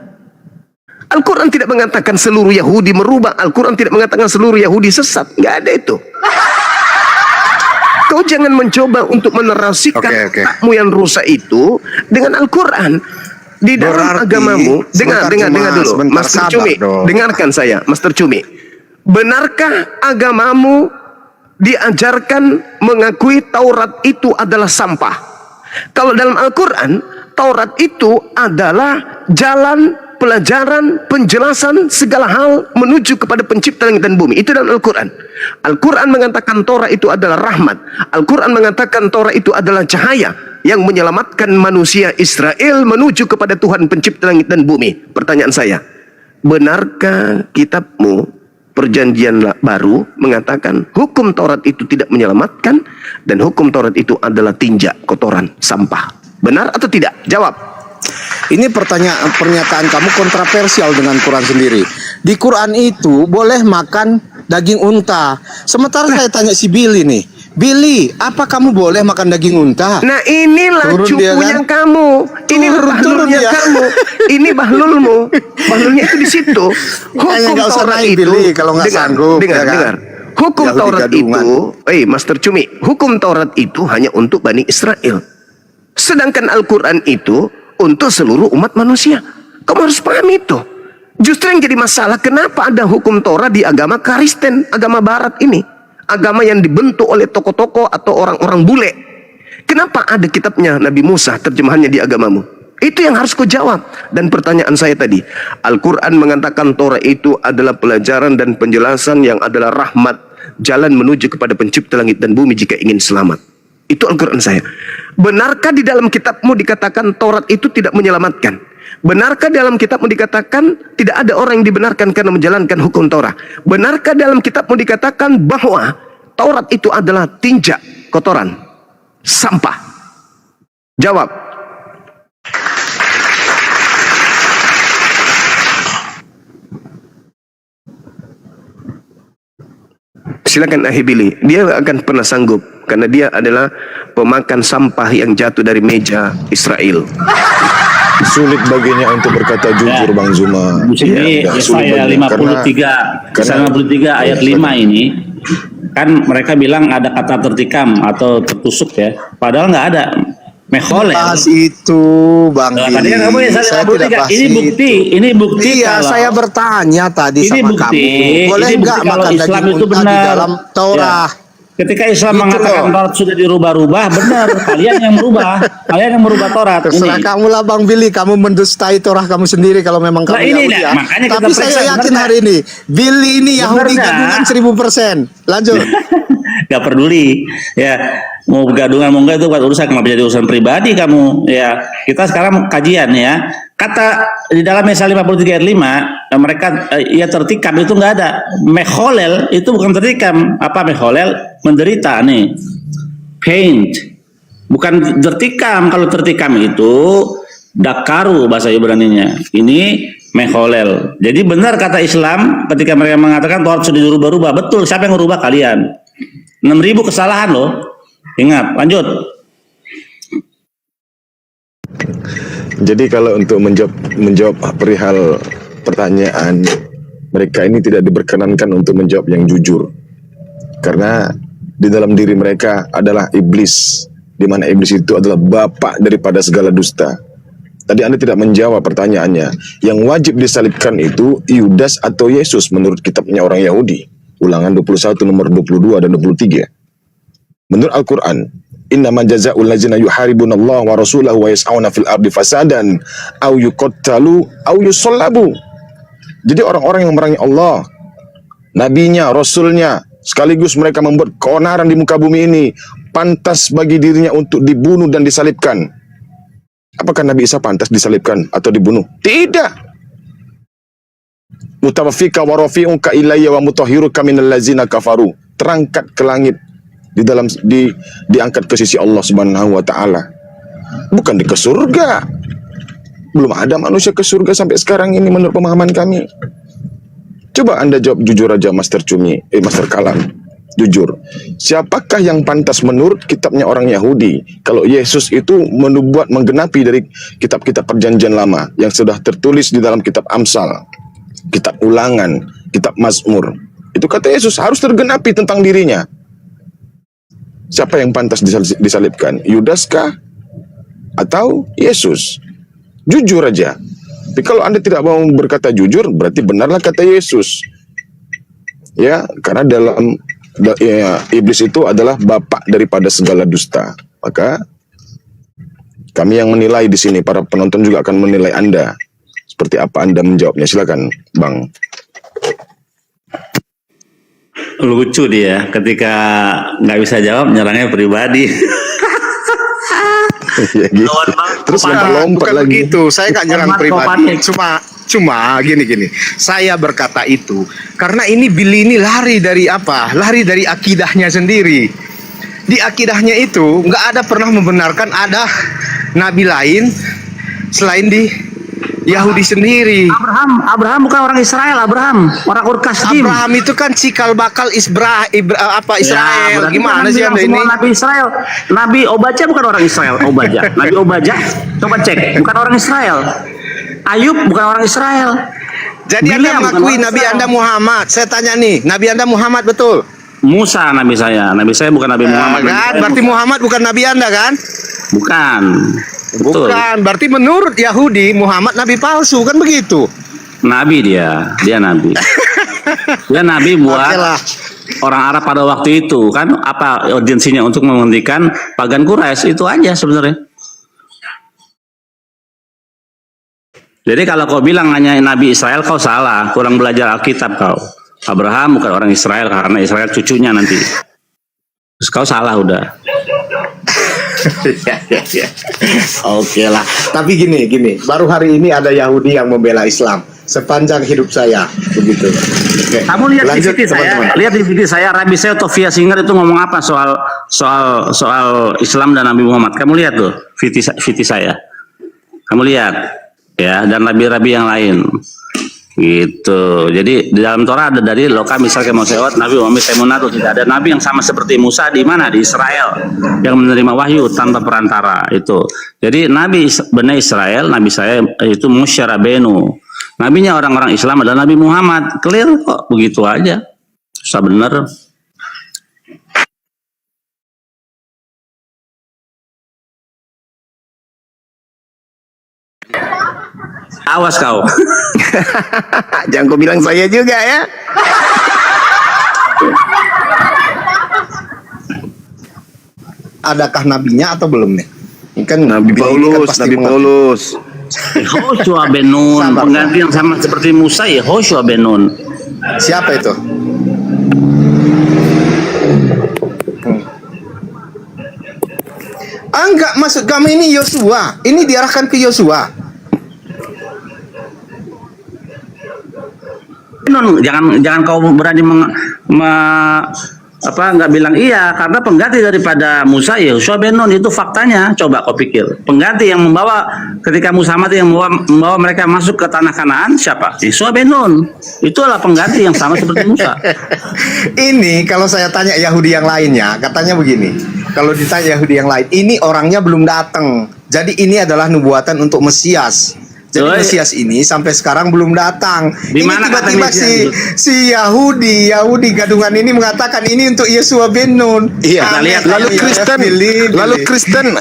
Al-Quran tidak mengatakan seluruh Yahudi merubah. Al-Quran tidak mengatakan seluruh Yahudi sesat. Nggak ada itu. Kau jangan mencoba untuk menerasikan takmu yang rusak itu dengan Al-Quran. Di dalam agamamu, dengar dulu, Master Cumi, dengarkan saya, Master Cumi. Benarkah agamamu diajarkan mengakui Taurat itu adalah sampah? Kalau dalam Al-Quran, Taurat itu adalah jalan, pelajaran, penjelasan segala hal menuju kepada pencipta langit dan bumi. Itu dalam Al-Quran. Al-Quran mengatakan Taurat itu adalah rahmat. Al-Quran mengatakan Taurat itu adalah cahaya yang menyelamatkan manusia Israel menuju kepada Tuhan pencipta langit dan bumi. Pertanyaan saya, benarkah kitabmu Perjanjian Baru mengatakan hukum Taurat itu tidak menyelamatkan dan hukum Taurat itu adalah tinja, kotoran, sampah? Benar atau tidak? Jawab. Ini pernyataan kamu kontroversial dengan Quran sendiri. Di Quran itu boleh makan daging unta. Sementara saya tanya si Billy nih, Billy, apa kamu boleh makan daging unta? Nah inilah Turun dia, cukunya kan? kamu. Ini bahlulnya dia. kamu. Ini bahlulmu. Bahlulnya itu di situ. Kayaknya Hukum nggak usah Taurat naik, itu, Billy, kalau nggak sanggup, dengar, ya kan? dengar. Hukum Yahudi Taurat gadungan. itu, Master Cumi, hukum Taurat itu hanya untuk Bani Israel. Sedangkan Al-Quran itu untuk seluruh umat manusia. Kamu harus paham itu. Justru yang jadi masalah, kenapa ada hukum Taurat di agama Kristen, agama Barat ini? Agama yang dibentuk oleh tokoh-tokoh atau orang-orang bule. Kenapa ada kitabnya Nabi Musa, terjemahannya di agamamu? Itu yang harus kau jawab. Dan pertanyaan saya tadi, Al-Quran mengatakan Taurat itu adalah pelajaran dan penjelasan yang adalah rahmat, jalan menuju kepada pencipta langit dan bumi jika ingin selamat. Itu Al-Quran saya. Benarkah di dalam kitabmu dikatakan Taurat itu tidak menyelamatkan? Benarkah dalam kitabmu dikatakan tidak ada orang yang dibenarkan karena menjalankan hukum Taurat? Benarkah dalam kitabmu dikatakan bahwa Taurat itu adalah tinja, kotoran, sampah? Jawab. Silakan Ahibili, dia akan pernah sanggup karena dia adalah pemakan sampah yang jatuh dari meja Israel. Sulit baginya untuk berkata jujur, Bang Zuma. Di sini Ya, sulit Yesaya baginya. 53 ayat 5 ini kan mereka bilang ada kata tertikam atau tertusuk ya, padahal nggak ada. Mekholel. Bahas itu, Bang Nah, Billy. tadi kan kamu Yesaya Saya 53. tidak bahas Ini bukti, itu. ini bukti. Iya, kalau- saya bertanya tadi Ini sama bukti, kamu. Boleh ini bukti nggak kalau makan Islam daging itu unta di benar. dalam Torah? Ya. Ketika Islam Gitu mengatakan loh. Taurat sudah dirubah-rubah, benar. Kalian yang merubah, kalian yang merubah Taurat. Terserah Ini. kamu lah Bang Billy, kamu mendustai Torah kamu sendiri kalau memang kamu Nah, ini Yahudi lah, ya. makanya kita Tapi periksa, saya yakin benar hari ini Billy ini Benar Yahudi nggak? gadungan 1000%. Lanjut. Gak peduli ya, mau gadungan mau enggak itu buat urusan, kenapa jadi urusan pribadi kamu ya. Kita sekarang kajian ya, kata di dalam Yesaya 53 ayat 5 mereka ya tertikam itu nggak ada. Mekholel itu bukan tertikam. Apa mekholel? Menderita nih, paint, bukan tertikam. Kalau tertikam itu dakaru bahasa Ibraninya, ini mekholel. Jadi benar kata Islam ketika mereka mengatakan Taurat sudah dirubah-rubah. Betul, siapa yang merubah? Kalian. 6.000 kesalahan loh. Ingat, lanjut. Jadi kalau untuk menjawab perihal pertanyaan, mereka ini tidak diperkenankan untuk menjawab yang jujur. Karena di dalam diri mereka adalah iblis, di mana iblis itu adalah bapak daripada segala dusta. Tadi Anda tidak menjawab pertanyaannya. Yang wajib disalibkan itu Yudas atau Yesus menurut kitabnya orang Yahudi. Ulangan 21 nomor 22 dan 23. Menurut Al-Quran, innama jazaa'ul ladzina yuharibunallaha wa rasulahu wa yas'auna fil ardi fasadan aw yuqattalu aw yusallabu. Jadi orang-orang yang memerangi Allah, nabinya, rasulnya, sekaligus mereka membuat keonaran di muka bumi ini, pantas bagi dirinya untuk dibunuh dan disalibkan Apakah Nabi Isa pantas disalibkan atau dibunuh? Tidak. Mutawaffika wa rafi'uka ilayya wa mutahhiruka minal ladzina kafaru. Terangkat ke langit diangkat ke sisi Allah Subhanahu wa taala. Bukan ke surga. Belum ada manusia ke surga sampai sekarang ini menurut pemahaman kami. Coba Anda jawab jujur aja Master Cumi, Master Kalam. Jujur, siapakah yang pantas menurut kitabnya orang Yahudi kalau Yesus itu menggenapi dari kitab-kitab perjanjian lama yang sudah tertulis di dalam kitab Amsal, kitab Ulangan, kitab Mazmur. Itu kata Yesus harus tergenapi tentang dirinya. Siapa yang pantas disalibkan? Yudas kah? Atau Yesus? Jujur aja. Tapi kalau Anda tidak mau berkata jujur, berarti benarlah kata Yesus. Ya, karena iblis itu adalah bapak daripada segala dusta. Maka kami yang menilai di sini, para penonton juga akan menilai Anda. Seperti apa Anda menjawabnya? Silakan, Bang. Lucu dia ketika nggak bisa jawab nyerangnya pribadi. Ya, gitu. Terus lompat Bukan lagi. begitu, saya nggak nyerang Hormat, pribadi. Kopani. Cuma gini. Saya berkata itu karena ini Billy ini lari dari apa? Lari dari akidahnya sendiri. Di akidahnya itu nggak ada pernah membenarkan ada nabi lain selain di Yahudi sendiri. Abraham bukan orang Israel, Abraham orang Ur Kasdim. Abraham itu kan cikal bakal Israel. Ya, Gimana sih Anda ini? Nabi Israel, Nabi Obaja bukan orang Israel, Nabi Obaja, coba cek, bukan orang Israel. Ayub bukan orang Israel. Jadi Bileam Anda bukan mengakui orang Nabi Israel. Anda Muhammad. Saya tanya nih, Nabi Anda Muhammad betul? Musa Nabi saya bukan Nabi Muhammad. Nabi Kan? saya Berarti Musa. Muhammad bukan Nabi Anda kan? Bukan. Betul. Bukan. Berarti menurut Yahudi Muhammad Nabi palsu kan begitu? Nabi dia Nabi. Dia Nabi buat Oke lah. orang Arab pada waktu itu kan apa urgensinya untuk menghentikan pagan Quraisy itu aja sebenarnya. Jadi kalau kau bilang hanya Nabi Israel kau salah, kurang belajar Alkitab kau. Abraham bukan orang Israel karena Israel cucunya nanti. Terus kau salah udah. Oke lah. Tapi gini. Baru hari ini ada Yahudi yang membela Islam. Sepanjang hidup saya begitu. Oke. Kamu lihat Lanjut, di video saya, teman-teman. lihat di video saya Rabi saya Tovia Singer itu ngomong apa soal Islam dan Nabi Muhammad. Kamu lihat tuh video saya. Kamu lihat ya, dan rabi-rabi yang lain. Gitu. Jadi di dalam Torah ada dari loka misal kemoseot Nabi Muhammad Semunatu, tidak ada nabi yang sama seperti Musa di mana? Di Israel yang menerima wahyu tanpa perantara itu. Jadi Nabi Bani Israel, Nabi saya itu Musa Rabenu. Nabinya orang-orang Islam adalah Nabi Muhammad. Clear kok, begitu aja. Susah bener. Awas kau. Jangan kau bilang saya juga ya. Adakah nabinya atau belum nih? Ini kan Nabi Billy ini kan Paulus, pasti Nabi mengerti. Paulus. Hoshua ben Nun, Sabar, pengganti yang sama seperti Musa ya Hoshua ben Nun. Siapa itu? Enggak, maksud kami ini Yosua. Ini diarahkan ke Yosua. Nun, jangan kau berani nggak bilang iya karena pengganti daripada Musa ya Hoshua ben Nun, itu faktanya. Coba kau pikir, pengganti yang membawa ketika Musa mati yang membawa mereka masuk ke tanah Kanaan siapa? Hoshua ben Nun. Itulah pengganti yang sama seperti Musa. Ini kalau saya tanya Yahudi yang lainnya, katanya begini. Kalau ditanya Yahudi yang lain, ini orangnya belum datang. Jadi ini adalah nubuatan untuk Mesias. Jadi Oi. Mesias ini sampai sekarang belum datang. Di Ini mana kata tiba-tiba Mesias si Yahudi gadungan ini mengatakan ini untuk Yesua ben Nun. Iya, Aneh, lalu Billy.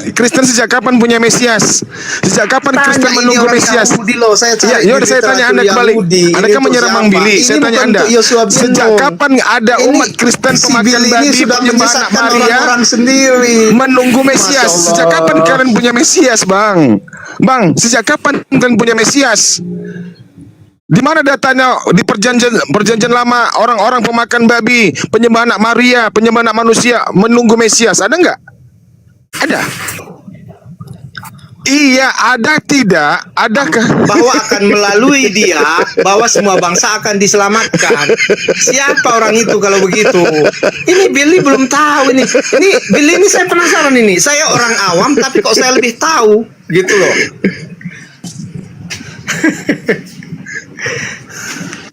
Kristen sejak kapan punya Mesias? Sejak kapan Tanya Kristen ini menunggu orang Mesias? Yahudi loh, saya cari Ya, di saya tanya Anda literatur kembali. Yahudi. Anda Ini kan menyerang untuk Bang siapa? Billy. Ini Saya tanya bukan Anda. untuk Yosua bin Sejak Nun. kapan ada Ini umat Kristen si pemakan Billy ini babi, sudah penyembah anak menyesatkan Maria, orang-orang sendiri. menunggu Mesias? Masya Sejak Allah. kapan kalian punya Mesias, Bang? Bang, sejak kapan kalian punya Mesias? Di mana datanya di perjanjian lama orang-orang pemakan babi, penyembah anak Maria, penyembah anak manusia menunggu Mesias? Ada nggak? Ada. Iya, ada tidak? Adakah? bahwa akan melalui dia, bahwa semua bangsa akan diselamatkan. Siapa orang itu kalau begitu? Ini Billy belum tahu ini. Ini Billy ini saya penasaran ini. Saya orang awam tapi kok saya lebih tahu gitu loh.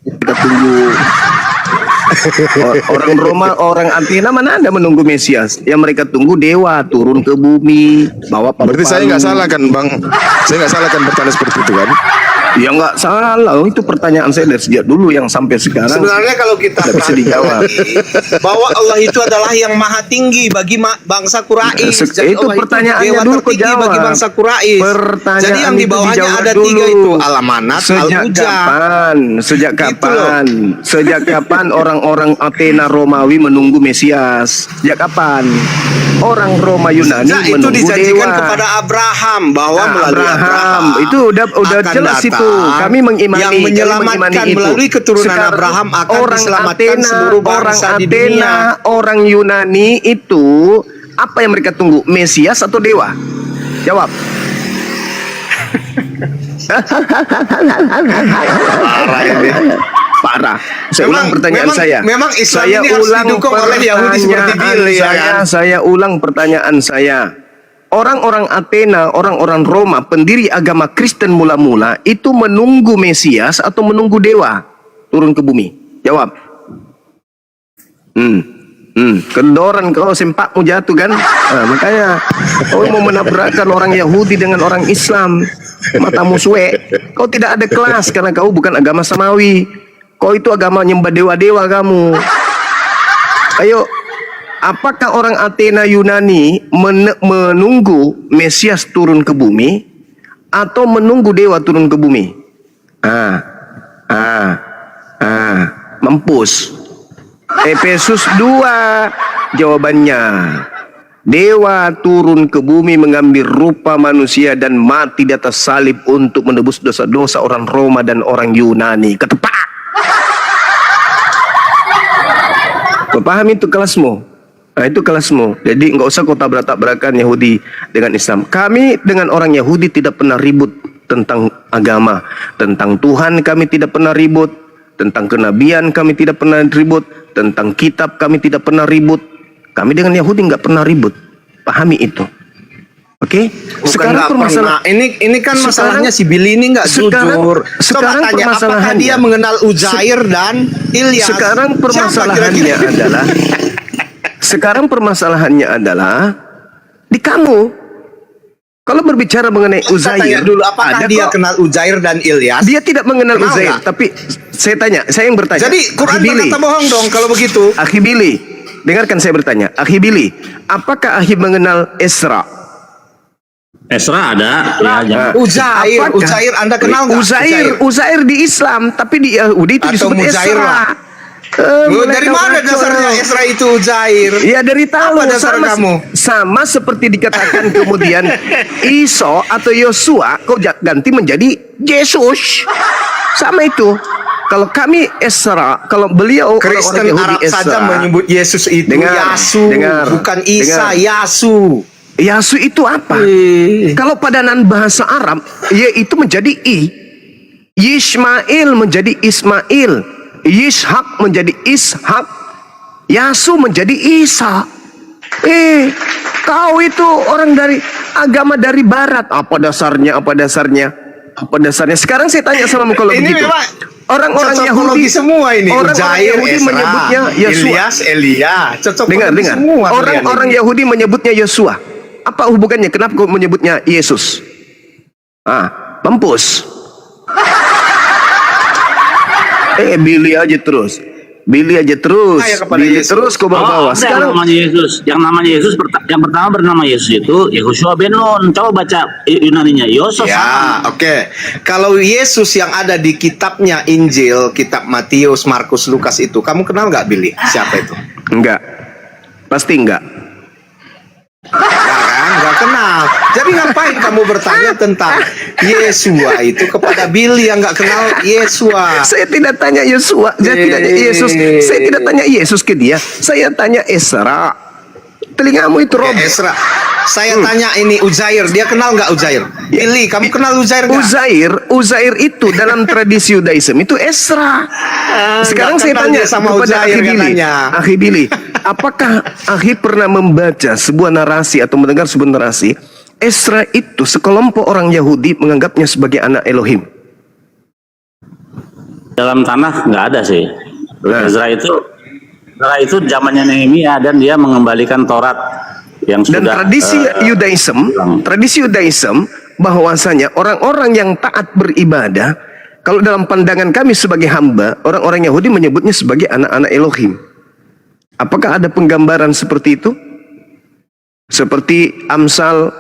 Kita tunggu. Orang Roma, orang Athena mana ada menunggu Mesias? Yang mereka tunggu dewa turun ke bumi, bawa palu-palu. Berarti saya nggak salah kan, Bang? Saya nggak salah kan bertanya seperti itu kan? Ya nggak salah, itu pertanyaan saya dari sejak dulu yang sampai sekarang. Sebenarnya kalau kita Tidak bisa dijawab. bahwa Allah itu adalah yang maha tinggi bagi bangsa Quraisy. Jadi Itu Allah pertanyaannya dewa dulu kau tertinggi jawab. bagi bangsa Quraisy. Pertanyaan Jadi yang di itu bawahnya dijawab ada dulu. 3 itu Al-Amanat, Sejak Al-Uja. kapan? Sejak Gitu kapan? Sejak kapan orang-orang Athena Romawi menunggu Mesias? Sejak kapan? Orang Roma Yunani Sejak itu menunggu dijanjikan dewa. kepada Abraham bahwa Nah, melalui Abraham itu udah akan jelas datang itu. Kami mengimani, yang kami menyelamatkan mengimani itu. melalui keturunan Sekarang Abraham akan orang diselamatkan Athena, seluruh orang bangsa di Athena, dunia. orang Yunani itu apa yang mereka tunggu? Mesias atau dewa? Jawab. Parah ini. Parah. Saya ulang pertanyaan saya. Memang Islam Saya ini harus ulang didukung oleh Yahudi seperti Billy ya kan? Saya ulang pertanyaan saya. Orang-orang Athena, orang-orang Roma, pendiri agama Kristen mula-mula itu menunggu Mesias atau menunggu dewa turun ke bumi? Jawab. Kendoran kau, sempakmu jatuh kan? Makanya kau mau menabrakkan orang Yahudi dengan orang Islam. Matamu suwe. Kau tidak ada kelas karena kau bukan agama samawi. Kau itu agama nyembah dewa-dewa kamu. Ayo, apakah orang Athena Yunani menunggu Mesias turun ke bumi atau menunggu dewa turun ke bumi? Mampus. Efesus 2 jawabannya. Dewa turun ke bumi mengambil rupa manusia dan mati di atas salib untuk menebus dosa-dosa orang Roma dan orang Yunani. Ketepak. Kau paham itu kelasmu? Nah, itu kelasmu. Jadi nggak usah kau tabrak-tabrakan Yahudi dengan Islam. Kami dengan orang Yahudi tidak pernah ribut tentang agama, tentang Tuhan kami tidak pernah ribut, tentang kenabian kami tidak pernah ribut, tentang kitab kami tidak pernah ribut. Kami dengan Yahudi nggak pernah ribut. Pahami itu. Oke? Sekarang permasalahan ini kan masalahnya si Billy ini nggak jujur. Sekarang Coba tanya, apakah permasalahannya dia mengenal Uzair dan Ilyas? Sekarang permasalahannya adalah sekarang permasalahannya adalah di kamu. Kalau berbicara mengenai Saya tanya Uzair dulu, apakah ada dia kok. kenal Uzair dan Ilyas? Dia tidak mengenal Kenal Uzair, nggak? tapi saya tanya, saya yang bertanya. Jadi Quran Akhi Billy, berkata bohong dong kalau begitu. Akhi Billy, dengarkan saya bertanya. Akhi Billy, apakah Akhi mengenal Esra? Esra ada, ya jangan. Uzair, Apakah- Uzair Anda kenal nggak? Uzair di Islam, tapi di Yahudi itu Atau disebut Muzair Esra. lah. Dari mana dasarnya Esra itu Uzair? Ya dari tahu. Apa dasar sama, kamu? sama seperti dikatakan kemudian Iso atau Yosua kok ganti menjadi Yesus. Sama itu. Kalau kami Esra, kalau beliau Kristen orang Yahudi Arab saja menyebut Yesus itu Yasu, bukan Isa, Yasu. Yasu itu apa? Kalau padanan bahasa Arab, yaitu menjadi Yishmael menjadi Ismail, Yishak menjadi Ishak, Yasu menjadi Isa. Kau itu orang dari agama dari barat. Apa dasarnya? Apa dasarnya? Apa dasarnya? Sekarang saya tanya sama kalau Ini begitu. memang Orang-orang cocokologi Yahudi semua ini. Orang-orang Uzair, Yahudi Esra, menyebutnya Yosua. Ilyas, Elia. Cocokologi Dengar. semua. Orang-orang Yahudi menyebutnya Yosua. Apa hubungannya? Kenapa kau menyebutnya Yesus? Mampus. Billy aja terus. Billy terus kau bawa-bawa. Ada yang Sekarang namanya Yesus. Yang namanya Yesus yang pertama bernama Yesus itu Yehoshua ben Nun. Coba baca Yunaninya Yosef. Ya, oke. Kalau Yesus yang ada di kitabnya Injil, kitab Matius, Markus, Lukas itu, kamu kenal nggak, Billy? Siapa itu? enggak. Pasti enggak. Nggak kenal. Jadi ngapain kamu bertanya tentang Yesua itu kepada Billy yang nggak kenal Yesua? Saya tidak tanya Yosua, saya tidak tanya Yesus. Saya tidak tanya Yesus ke dia. Saya tanya Esra. Telingamu itu robek. Esra. Saya tanya ini Uzair, dia kenal nggak Uzair? Billy, kamu kenal Uzair nggak? Uzair itu dalam tradisi Yudaism itu Esra. Sekarang nggak saya kenal tanya dia sama kepada Uzair Akhi Billy. katanya. Akhi Billy, apakah Akhi pernah membaca sebuah narasi atau mendengar sebuah narasi Esra itu sekelompok orang Yahudi menganggapnya sebagai anak Elohim? Dalam tanah nggak ada sih. Nah. Ezra itu zamannya Nehemia dan dia mengembalikan Taurat yang Dan sudah tradisi Yudaism bahwasanya orang-orang yang taat beribadah, kalau dalam pandangan kami sebagai hamba, orang-orang Yahudi menyebutnya sebagai anak-anak Elohim. Apakah ada penggambaran seperti itu? Seperti Amsal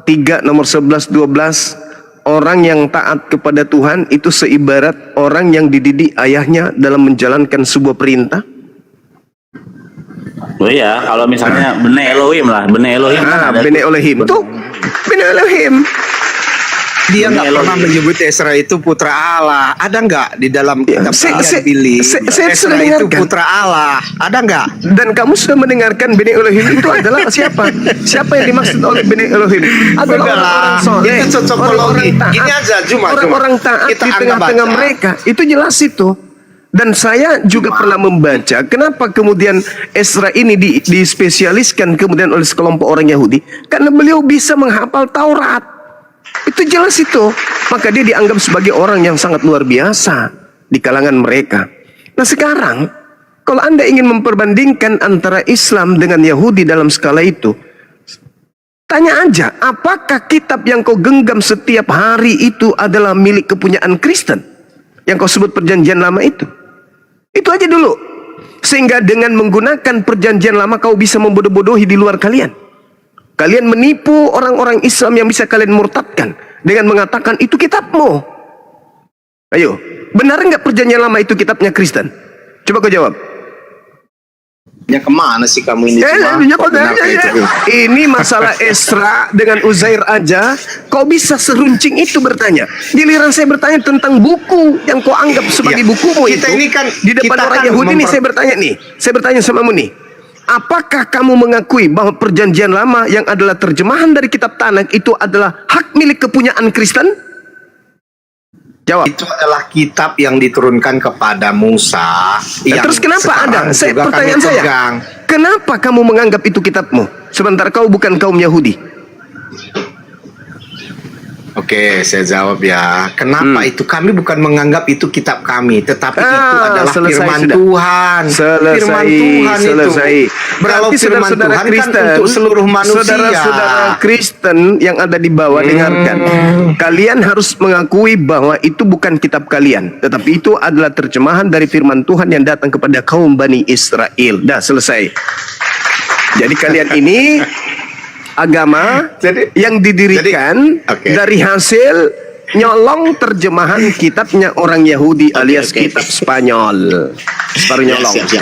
3 nomor 11-12, orang yang taat kepada Tuhan itu seibarat orang yang dididik ayahnya dalam menjalankan sebuah perintah. Oh iya, kalau misalnya Bene Elohim lah, Bene Elohim kan ada. Bene Elohim. Tuh, Bene Elohim. Dia nggak Elohim. pernah menyebut Esra itu putra Allah. Ada nggak di dalam kitab kalian, Billy? saya Esra sudah itu dengarkan. putra Allah. Ada nggak? Dan kamu sudah mendengarkan Bene Elohim itu adalah siapa? Siapa yang dimaksud oleh Bene Elohim? Adalah orang-orang soleh, Itu cocokologi. orang-orang taat, Gini aja, orang-orang taat kita di anggap tengah-tengah baca. mereka. Itu jelas itu. Dan saya juga pernah membaca kenapa kemudian Esra ini dispesialiskan kemudian oleh sekelompok orang Yahudi, karena beliau bisa menghafal Taurat. Itu jelas itu. Maka dia dianggap sebagai orang yang sangat luar biasa di kalangan mereka. Nah sekarang, kalau Anda ingin memperbandingkan antara Islam dengan Yahudi dalam skala itu, tanya aja, apakah kitab yang kau genggam setiap hari itu adalah milik kepunyaan Kristen? Yang kau sebut perjanjian lama itu? Itu aja dulu. Sehingga dengan menggunakan perjanjian lama kau bisa membodoh-bodohi di luar kalian. Kalian menipu orang-orang Islam yang bisa kalian murtadkan dengan mengatakan itu kitabmu. Ayo, benar nggak perjanjian lama itu kitabnya Kristen? Coba kau jawab. Ya kemana sih kamu ini? Ini masalah Esra dengan Uzair aja, kau bisa seruncing itu bertanya. Giliran saya bertanya tentang buku yang kau anggap sebagai bukumu Kita itu, ini kan di depan kita orang kan Yahudi nih, saya bertanya samamu nih. Apakah kamu mengakui bahwa perjanjian lama yang adalah terjemahan dari kitab Tanakh itu adalah hak milik kepunyaan Kristen? Jawab. Itu adalah kitab yang diturunkan kepada Musa. Nah, terus kenapa ada? Pertanyaan saya, kenapa kamu menganggap itu kitabmu? Sementara kau bukan kaum Yahudi. Oke, saya jawab ya. Kenapa itu? Kami bukan menganggap itu kitab kami, tetapi itu adalah firman sudah. Tuhan. Firman Tuhan selesai. itu. Kalau Berarti firman saudara-saudara Tuhan Kristen, kan untuk seluruh manusia. Saudara-saudara Kristen yang ada di bawah, dengarkan. Kalian harus mengakui bahwa itu bukan kitab kalian, tetapi itu adalah terjemahan dari firman Tuhan yang datang kepada kaum Bani Israel. Dah selesai. Jadi kalian ini agama yang didirikan dari hasil nyolong terjemahan kitabnya orang Yahudi alias kitab Spanyol. Separuh nyolong. Siap.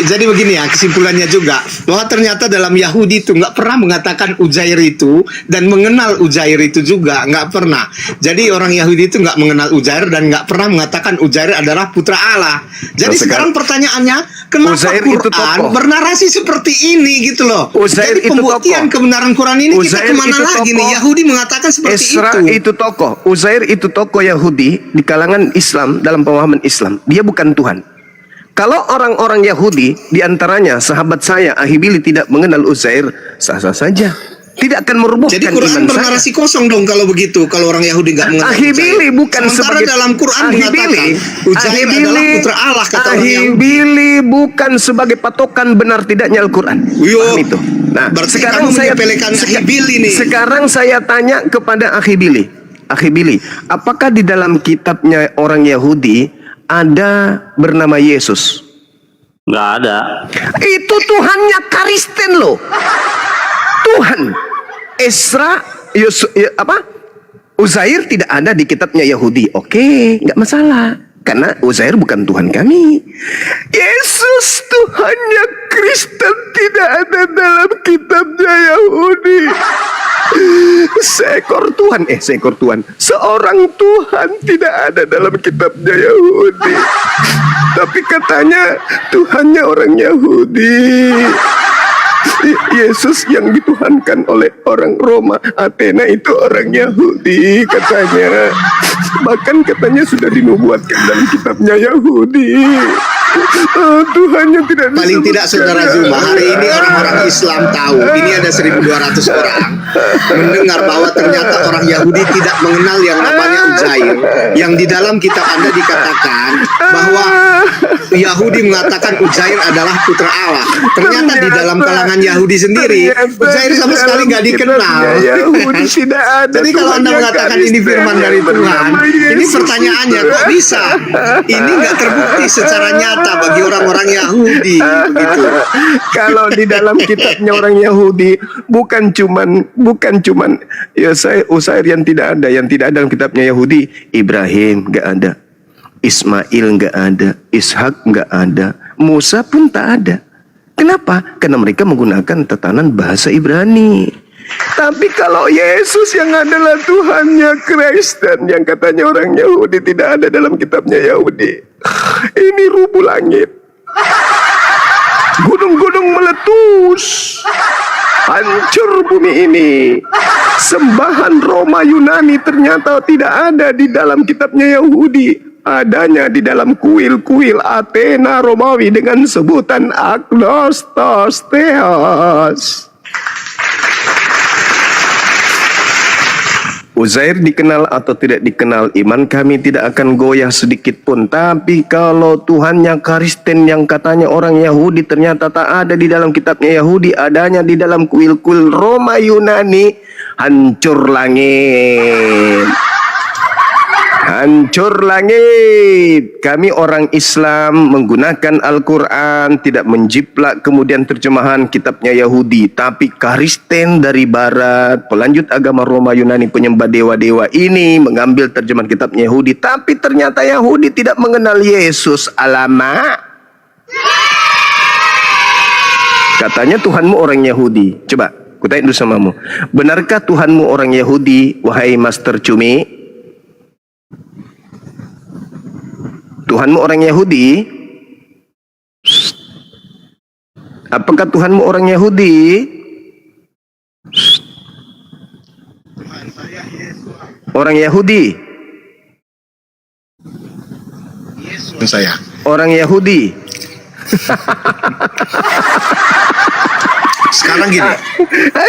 Jadi begini ya, kesimpulannya juga bahwa ternyata dalam Yahudi itu nggak pernah mengatakan Uzair itu dan mengenal Uzair itu juga nggak pernah. Jadi orang Yahudi itu nggak mengenal Uzair dan nggak pernah mengatakan Uzair adalah putra Allah. Jadi sekarang pertanyaannya, kenapa Uzair itu Quran tokoh. bernarasi seperti ini gitu loh? Uzair Jadi itu pembuktian tokoh. kebenaran Quran ini Uzair kita kemana itu lagi nih? tokoh. Yahudi mengatakan seperti Esra itu. itu tokoh. Uzair itu tokoh Yahudi di kalangan Islam dalam pemahaman Islam. Dia bukan Tuhan. Kalau orang-orang Yahudi diantaranya sahabat saya Akhi Billy tidak mengenal Uzair, sah-sah saja. Tidak akan merubuhkan Jadi Quran iman saya. bernarasi kosong dong kalau begitu. Kalau orang Yahudi nggak mengenal Akhi Uzair. Billy bukan Sementara sebagai dalam Quran mengatakan Uzair adalah putra Allah kata orang Akhi Yahudi. Billy bukan sebagai patokan benar tidaknya Al-Quran. Paham itu. Nah, Berarti sekarang kamu saya menyepelekan Akhi Billy nih. Sekarang saya tanya kepada Akhi Billy. Akhi Billy, apakah di dalam kitabnya orang Yahudi ada bernama Yesus? Nggak ada. Itu Tuhannya Kristen loh. Tuhan. Esra, Uzair tidak ada di kitabnya Yahudi. Oke, nggak masalah. Karena Uzair bukan Tuhan kami. Yesus Tuhannya Kristen tidak ada dalam kitabnya Yahudi. Seekor Tuhan. Seorang Tuhan tidak ada dalam kitabnya Yahudi. Tapi katanya Tuhannya orang Yahudi. Yesus yang dituhankan oleh orang Roma. Athena itu orang Yahudi katanya. Bahkan katanya sudah dinubuatkan dalam kitabnya Yahudi. Tuhannya tidak Paling tidak saudara Zuma, hari ini orang-orang Islam tahu, ini ada 1.200 orang mendengar bahwa ternyata orang Yahudi tidak mengenal yang namanya Uzair, yang di dalam kitab Anda dikatakan bahwa Yahudi mengatakan Uzair adalah putra Allah. Ternyata di dalam kalangan Yahudi sendiri Uzair sama sekali nggak dikenal. Yahudi tidak ada. Jadi kalau Anda mengatakan ini firman dari Tuhan, ini pertanyaannya kok bisa? Ini nggak terbukti secara nyata bagi orang-orang Yahudi begitu. Kalau di dalam kitabnya orang Yahudi bukan cuman ya Uzair yang tidak ada dalam kitabnya Yahudi. Ibrahim nggak ada, Ismail nggak ada, Ishak nggak ada, Musa pun tak ada. Kenapa? Karena mereka menggunakan tatanan bahasa Ibrani. Tapi kalau Yesus yang adalah Tuhannya Kristen, yang katanya orang Yahudi tidak ada dalam kitabnya Yahudi, ini rubuh langit, gunung-gunung meletus, hancur bumi ini. Sembahan Roma Yunani ternyata tidak ada di dalam kitabnya Yahudi, adanya di dalam kuil-kuil Athena Romawi dengan sebutan Agnostos Theos. Uzair dikenal atau tidak dikenal, iman kami tidak akan goyah sedikit pun. Tapi kalau Tuhannya Kristen yang katanya orang Yahudi ternyata tak ada di dalam kitabnya Yahudi, adanya di dalam kuil-kuil Roma Yunani, hancur langit. Hancur langit. Kami orang Islam menggunakan Al-Quran, tidak menjiplak kemudian terjemahan kitabnya Yahudi. Tapi Kristen dari Barat, pelanjut agama Roma Yunani, penyembah dewa-dewa ini mengambil terjemahan kitabnya Yahudi. Tapi ternyata Yahudi tidak mengenal Yesus. Alamak. Katanya Tuhanmu orang Yahudi. Coba, kutanya dulu samamu. Benarkah Tuhanmu orang Yahudi, wahai Master Cumi? Tuhanmu orang Yahudi? Apakah Tuhanmu orang Yahudi? Orang Yahudi? Saya. Orang Yahudi? Sekarang gini.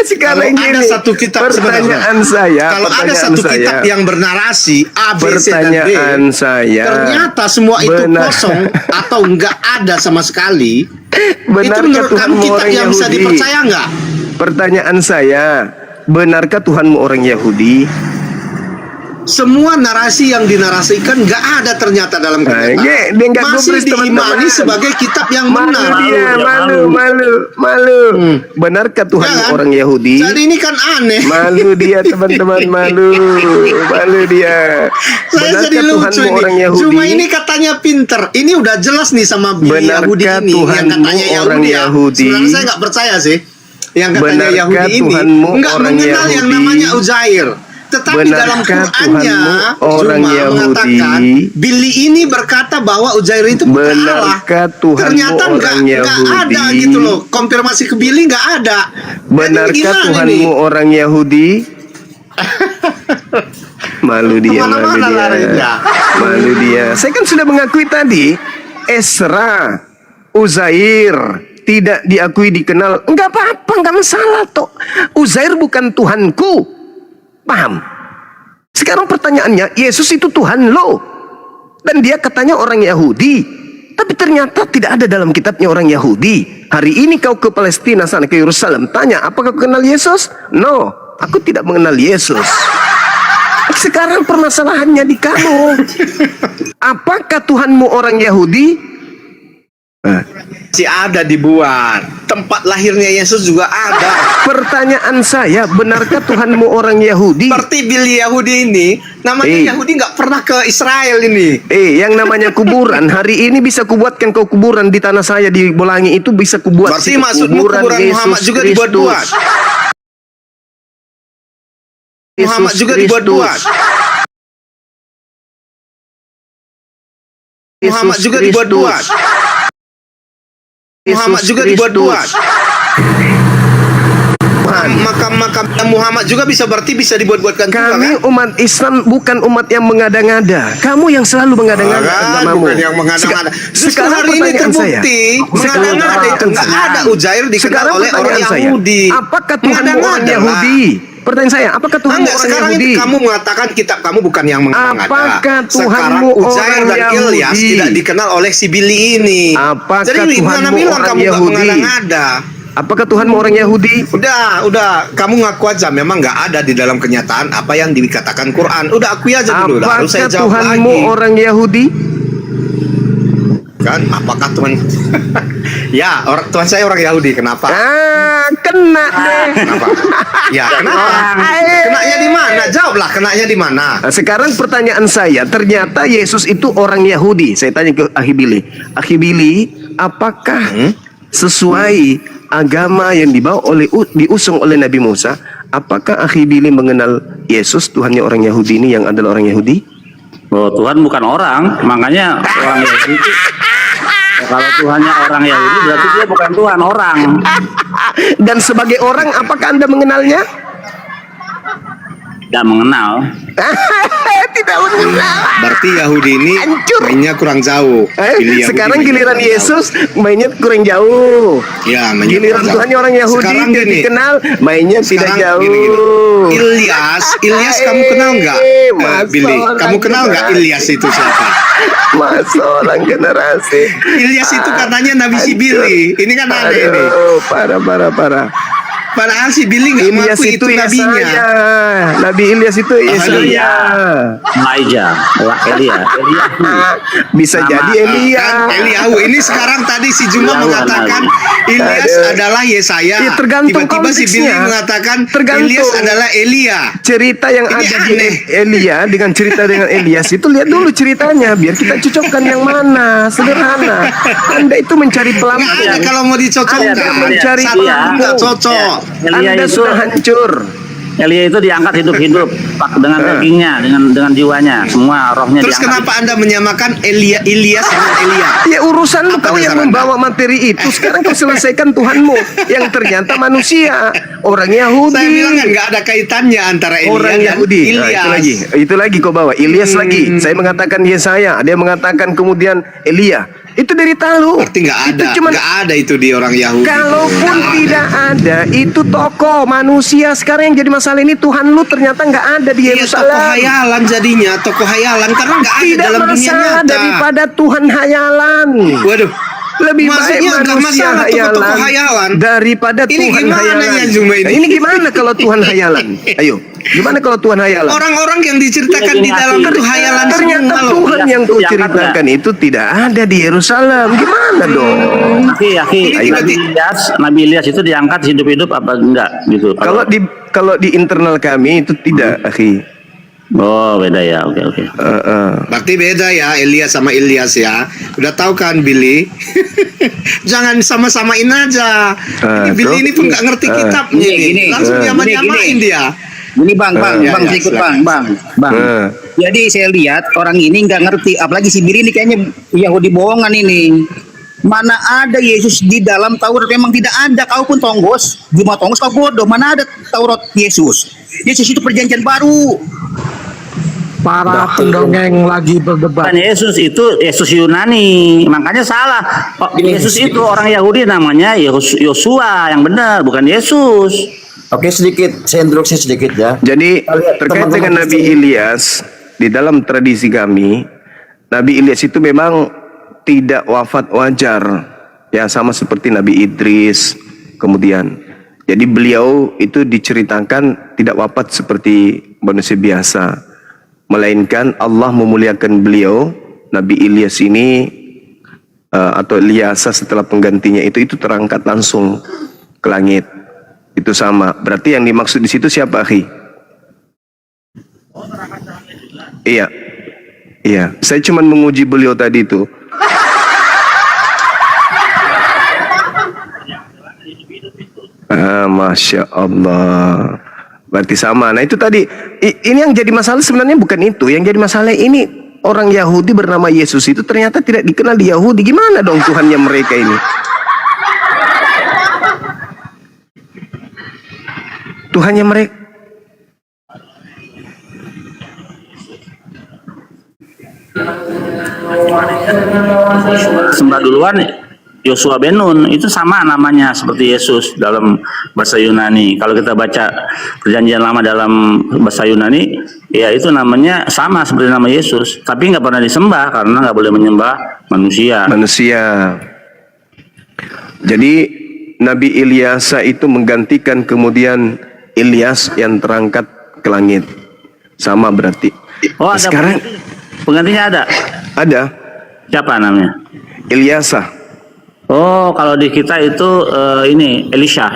Sekarang kalau ada gini, satu kitab pertanyaan saya, kalau ada satu kitab yang bernarasi A, B, C, dan D, pertanyaan saya, ternyata semua itu benar. kosong atau enggak ada sama sekali, itu benarkah menurut kamu Tuhanmu kitab orang yang bisa Yahudi? dipercaya enggak? Pertanyaan saya, benarkah Tuhanmu orang Yahudi? Semua narasi yang dinarasikan enggak ada ternyata dalam kenyataan. Dia nggak Masih gubris, teman-teman. diimani sebagai kitab yang Malu benar. dia, malu. Benarkah Tuhanmu Ya kan? orang Yahudi? Jadi ini kan aneh. Malu dia, teman-teman, malu dia. Saya jadi Benarkah lucu Tuhanmu ini. orang Yahudi? Cuma ini katanya pinter. Ini udah jelas nih sama Billy Yahudi Benarkah ini yang Tuhanmu katanya orang Yahudi ya. Yahudi? Sebenarnya saya nggak percaya sih. Yang katanya Benarkah Yahudi ini Tuhanmu nggak orang mengenal yang Yahudi? namanya Uzair. Tetapi dalam Benarkah Qur'annya Tuhanmu orang Zuma Yahudi? mengatakan Billy ini berkata bahwa Uzair itu putra Allah. Benarkah Tuhanmu Ternyata orang nggak ada Yahudi? gitu loh. Konfirmasi ke Billy nggak ada. Benarkah Tuhanmu orang Yahudi? Malu dia, Kemana-mana larinya. malu dia. Saya kan sudah mengakui tadi, Esra, Uzair tidak diakui, dikenal. Enggak apa-apa, enggak masalah toh. Uzair bukan Tuhanku. Paham? Sekarang pertanyaannya, Yesus itu Tuhan lo. Dan dia katanya orang Yahudi. Tapi ternyata tidak ada dalam kitabnya orang Yahudi. Hari ini kau ke Palestina sana, ke Yerusalem, tanya, apakah kau kenal Yesus? No, aku tidak mengenal Yesus. Sekarang permasalahannya di kamu. Apakah Tuhanmu orang Yahudi? Masih ada dibuat. Tempat lahirnya Yesus juga ada. Pertanyaan saya, benarkah Tuhanmu orang Yahudi? Seperti Billy Yahudi ini, namanya Yahudi nggak pernah ke Israel ini. Yang namanya kuburan, hari ini bisa kubuatkan kau kuburan di tanah saya di Bolangi itu bisa kubuat. Berarti situ maksudmu kuburan Yesus Muhammad juga Kristus. dibuat-buat. Muhammad Yesus juga Kristus. dibuat-buat. Yesus Muhammad juga Kristus. dibuat-buat. Muhammad Yesus juga Kristus. dibuat-buat. Tuhan. Makam Muhammad juga berarti bisa dibuat-buatkan juga kan? Kami umat Islam bukan umat yang mengada-ngada. Kamu yang selalu mengada-ngada agamamu. Bukan yang mengada-ngada. Justru Sekarang hari ini pertanyaan saya. terbukti mengada-ngada itu nggak ada. Uzair dikenal Sekarang oleh orang pertanyaan saya, Yahudi. apakah Tuhanmu orang Mengada-ngada lah. Yahudi? Pertanyaan saya, apakah Tuhanmu Enggak, orang sekarang Yahudi? itu kamu mengatakan kitab kamu bukan yang mengada-ngada. Apakah Sekarang Tuhanmu Uzair orang dan Ilyas Yahudi? tidak dikenal oleh si Billy ini. Apakah Jadi mana Tuhanmu bilang orang kamu nggak Yahudi? mengada-ngada? Apakah Tuhanmu orang Yahudi? Udah, kamu ngaku aja memang nggak ada di dalam kenyataan apa yang dikatakan Quran. Udah akui aja dulu, baru saya Apakah jawab Tuhanmu lagi. orang Yahudi? Kan, apakah Tuhan? Ya, Tuhan saya orang Yahudi. Kenapa? Kena deh. Kenapa? Ya, kenapa? Kenanya di mana? Jawablah, kenanya di mana? Nah, sekarang pertanyaan saya, ternyata Yesus itu orang Yahudi. Saya tanya ke Ahibili. Ahibili, apakah sesuai agama yang diusung oleh Nabi Musa? Apakah Ahibili mengenal Yesus Tuhannya orang Yahudi ini yang adalah orang Yahudi? Oh, Tuhan bukan orang, makanya orang Yahudi itu, kalau Tuhannya orang Yahudi berarti dia bukan Tuhan, orang. Dan sebagai orang, apakah Anda mengenalnya? Tidak mengenal. Tidak mengenal. Berarti Yahudi ini Hancur. mainnya kurang jauh. Pilih Yahudi Sekarang mainnya giliran kurang Yesus mainnya kurang jauh. jauh. Ya, mainnya Giliran kurang jauh. Tuhannya orang Yahudi Sekarang tidak gini, dikenal, mainnya tidak sekarang jauh. gini. Ilyas kamu kenal nggak? Mas Billy, orang kamu kenal nggak generasi. Ilyas itu siapa? Mas orang generasi. Ilyas itu katanya Nabi si Billy. Ini kan ada ini. Aduh, parah. Padahal si Billy nggak Ilyas ngaku itu Yesaya. nabinya. Nabi Ilyas itu Yesaya. Elijah, Elia. Bisa Nama- jadi Elia. Kan Eliyahu ini sekarang tadi si Juma Eliyahu mengatakan Ilyas Aduh. adalah Yesaya. Ya, tergantung Tiba-tiba si Billy konteksnya. mengatakan Tergantung. Ilyas adalah Elia. Cerita yang Ini ada di aneh. Elia dengan cerita dengan Elias itu lihat dulu ceritanya biar kita cocokkan yang mana. Sederhana. Anda itu mencari Nggak ada pelampiasan. kalau mau dicocokkan. Anda mencari Satu Iya. pun nggak cocok. Elia Anda itu, sudah hancur. Elia itu diangkat hidup-hidup dengan dagingnya, dengan jiwanya, semua rohnya Terus diangkat. kenapa Anda menyamakan Ilyas dengan Elia? Ya urusan lu, Apa kau yang urusan membawa materi itu. Sekarang kau selesaikan Tuhanmu yang ternyata manusia, orang Yahudi. Saya bilang kan nggak ada kaitannya antara Elia Orang dan Yahudi. Nah, Ilyas. itu lagi kau bawa. Ilyas lagi. Saya mengatakan Yesaya, ada yang mengatakan kemudian Elia. Itu dari tahu. Berarti nggak ada, Itu cuman nggak ada itu di orang Yahudi. kalaupun tidak ada, itu tokoh manusia. Sekarang yang jadi masalah ini Tuhan lu ternyata nggak ada di Iya, tokoh Yerusalem. hayalan jadinya, tokoh hayalan karena nggak ada Tidak dalam dunia masalah nyata. daripada Tuhan hayalan. Waduh, Lebih baik maksudnya nggak manusia masalah tokoh-tokoh hayalan daripada Ini Tuhan gimana hayalan. ya, Zuma ini? Nah, ini gimana kalau Tuhan hayalan? Ayo, gimana kalau Tuhan hayalan? orang-orang yang diceritakan di dalam itu hayalan Ternyata semua loh. Tuhan yang kau Diangkat ceritakan itu tidak ada di Yerusalem. Gimana dong? Nabi Ilyas itu diangkat hidup-hidup apa enggak gitu? Kalau di internal kami itu tidak, akhi. Oh, beda ya. Oke. Berarti beda ya Elia sama Ilyas ya. Udah tahu kan Billy? Jangan sama-samain aja. Billy ini pun nggak ngerti kitabnya ini. Langsung nyamain dia. Ini bang, Ya, ya, ikut silakan. bang. Jadi saya lihat orang ini nggak ngerti, apalagi si Biri ini kayaknya Yahudi bohongan ini. Mana ada Yesus di dalam Taurat? Memang tidak ada. Kau pun tonggos, cuma tonggos kau bodoh. Mana ada Taurat Yesus? Yesus itu perjanjian baru. Para pendongeng lagi berdebat. Bukan Yesus, itu Yesus Yunani. Makanya salah. Yesus itu orang Yahudi namanya Yosua, yang benar, bukan Yesus. Oke, sedikit saya introduksi sedikit ya. Jadi Lihat, terkait teman-teman dengan Nabi Kristen. Ilyas, di dalam tradisi kami, Nabi Ilyas itu memang tidak wafat wajar, ya sama seperti Nabi Idris. Kemudian, jadi beliau itu diceritakan tidak wafat seperti manusia biasa, melainkan Allah memuliakan beliau. Nabi Ilyas ini atau Ilyasa setelah penggantinya itu terangkat langsung ke langit. Itu sama. Berarti yang dimaksud di situ siapa, akhi? Iya. Iya. Saya cuma menguji beliau tadi itu. Masya Allah. Berarti sama. Nah itu tadi. Ini yang jadi masalah sebenarnya bukan itu. Yang jadi masalah ini orang Yahudi bernama Yesus itu ternyata tidak dikenal di Yahudi. Gimana dong Tuhannya mereka ini? Tuhannya mereka. Sembah duluan Yosua bin Nun, itu sama namanya seperti Yesus dalam bahasa Yunani. Kalau kita baca Perjanjian Lama dalam bahasa Yunani, ya itu namanya sama seperti nama Yesus, tapi nggak pernah disembah karena nggak boleh menyembah manusia. Jadi Nabi Ilyasa itu menggantikan kemudian Ilyas yang terangkat ke langit. Sama berarti. Oh, ada sekarang penggantinya ada? Ada. Siapa namanya? Ilyasa. Oh, kalau di kita itu ini Elisha.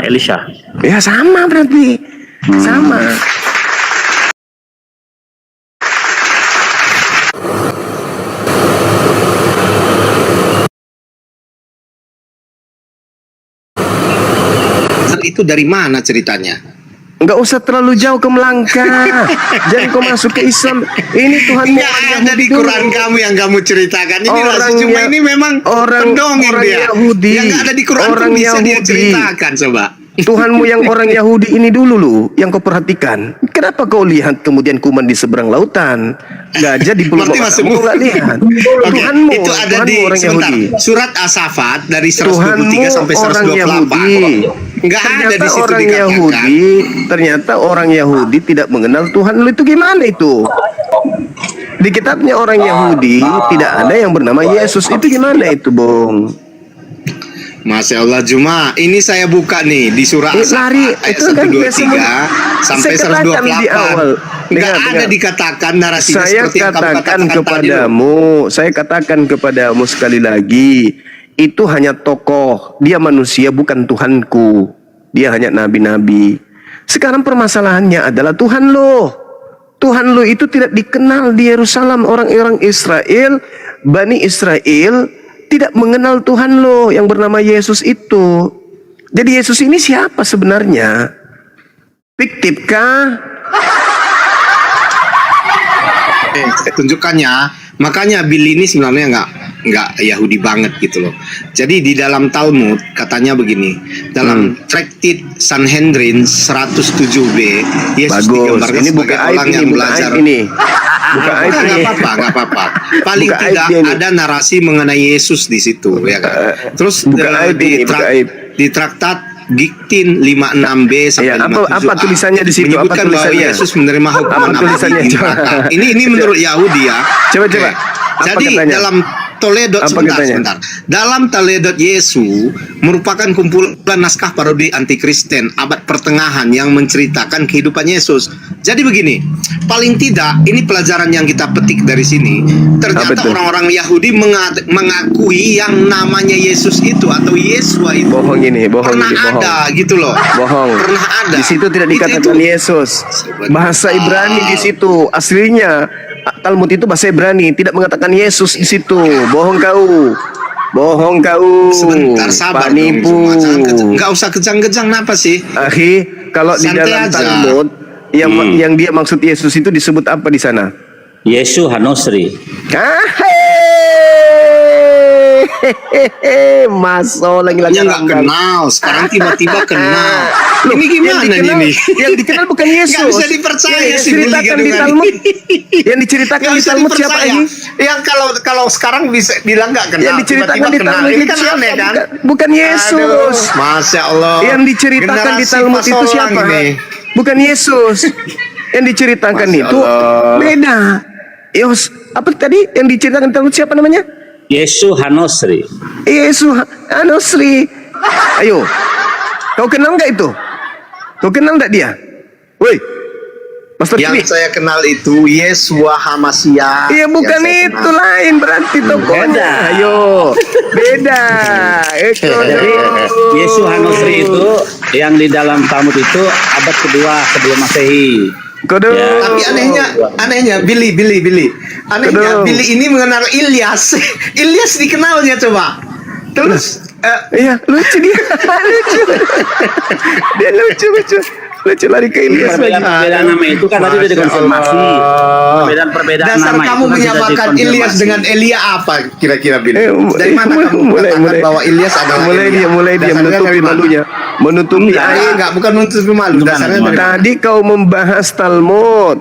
Ya sama berarti. Sama. Itu dari mana ceritanya? Enggak usah terlalu jauh ke melangkah. Jadi kau masuk ke Islam. Ini Tuhanmu Nggak ada di Quran kamu yang kamu ceritakan. Ini Orang cuma ya- ini memang pendongeng orang dia. Yahudi. Yang nggak ada di Quran Orang pun bisa dia Yahudi. ceritakan, coba. Tuhanmu yang orang Yahudi ini dulu lu yang kau perhatikan. Kenapa kau lihat kemudian kuman di seberang lautan? Gajah di pulau Berarti bawah maksudmu kamu nggak lihat. Oke, Tuhanmu, itu ada Tuhanmu di orang sebentar. Yahudi. Surat As-Saffat dari 123 Tuhanmu sampai orang 128. Yahudi. Nggak ada Ternyata di situ orang dikatakan. Yahudi, ternyata orang Yahudi tidak mengenal Tuhan lu itu gimana itu? Di kitabnya orang Yahudi tidak ada yang bernama Yesus. Itu gimana itu, Bung? Masya Allah, Juma, ini saya buka nih di surah Lari, As-Saffat ayat itu kan 123 sampai saya katakan di awal. 128. Nggak Dengar. ada dikatakan narasinya Saya seperti yang kamu katakan katakan tadi loh. kepadamu, saya katakan kepadamu sekali lagi, itu hanya tokoh, dia manusia bukan Tuhanku, dia hanya nabi-nabi. Sekarang permasalahannya adalah Tuhan lo. Tuhan lo itu tidak dikenal di Yerusalem. Orang-orang Israel, Bani Israel tidak mengenal Tuhan lo yang bernama Yesus itu. Jadi Yesus ini siapa sebenarnya? Fiktif kah? Tunjukkannya, makanya Billy ini sebenarnya nggak Yahudi banget gitu loh. Jadi di dalam Talmud katanya begini, dalam Traktit Sanhedrin 107b, Yesus Bagus, digambarkan ini sebagai buka aib orang ini, yang buka belajar. aib ini. Buka aib ini. Nggak apa-apa. Paling Buka aib tidak dia ini. ada narasi mengenai Yesus di situ, ya kan. Terus buka aib ini, buka aib. di Traktat Giktin 56b sampai Ya, 57a apa tulisannya di situ? Apa menyebutkan bahwa tulisannya? Yesus menerima hukuman Apa tulisannya? abadi di Coba. neraka. Ini menurut Yahudi ya. Coba. Oke. Apa Jadi katanya? dalam Toledot Apa katanya? sebentar. Dalam Toledot Yesu merupakan kumpulan naskah parodi antikristen abad pertengahan yang menceritakan kehidupan Yesus. Jadi begini, paling tidak ini pelajaran yang kita petik dari sini. Apa Ternyata itu? orang-orang Yahudi mengakui yang namanya Yesus itu atau Yesua itu Bohong ini, bohong pernah ini, bohong. ada gitu loh. Bohong. Pernah ada. Di situ tidak dikatakan Itu. Yesus. Bahasa Ibrani di situ. Aslinya Talmud itu bahasa Ibrani, tidak mengatakan Yesus di situ. Bohong kau. Bohong kau. Sebentar, sabar dong, Penipu. Juma. Nggak usah kejang-kejang, kenapa sih? Akhi, kalau di Santai dalam aja. Talmud yang dia maksud Yesus itu disebut apa di sana? Yesu Hanosri. Masuk lagi Dia nggak kenal, sekarang tiba-tiba kenal. Ini gimana ini? Yang dikenal bukan Yesus. Nggak bisa dipercaya Yang sih. diceritakan di Talmud. Yang diceritakan di Talmud siapa lagi? Yang kalau sekarang bisa bilang nggak kenal. Yang diceritakan tiba-tiba di kenal. Talmud Ini itu kan siapa? aneh kan? Bukan Yesus. Aduh, Masya Allah. Yang diceritakan di Generasi Talmud itu pasolang siapa? ini. Bukan Yesus. Yang diceritakan Masya itu Allah. beda. Yos, apa tadi yang diceritakan di Talmud siapa namanya? Yesu Hanosri. Yesus Anosri. Ayo, kau kenal nggak itu? Kau kenal nggak dia? Woi, Master Kili. Yang saya kenal itu Yesua Hamasya. Iya bukan Yang saya itu, kenal. lain berarti tokohnya. Beda. Ayo, beda. Jadi Yesu Hanosri itu yang di dalam Talmud itu abad kedua sebelum Masehi. Kode. Ya. Tapi anehnya Billy. Anehnya Kedong. Billy ini mengenal Ilyas. Ilyas dikenalnya coba. Terus Iya, lucu dia. Lucu. Dia lucu. lari ke Ilyas lagi. Perbedaan nama itu kan tadi udah dikonfirmasi. Perbedaan Dasar nama kamu itu kan sudah menyamakan dikonfirmasi. Ilyas dengan Elia apa kira-kira Billy? Dari mana kamu mulai mengatakan bahwa Ilyas adalah Elia? mulai dia Dasarnya menutupi dari mana? malunya, menutupi aib. Enggak, bukan menutupi malu. Dasarnya dari mana? Tadi kau membahas Talmud.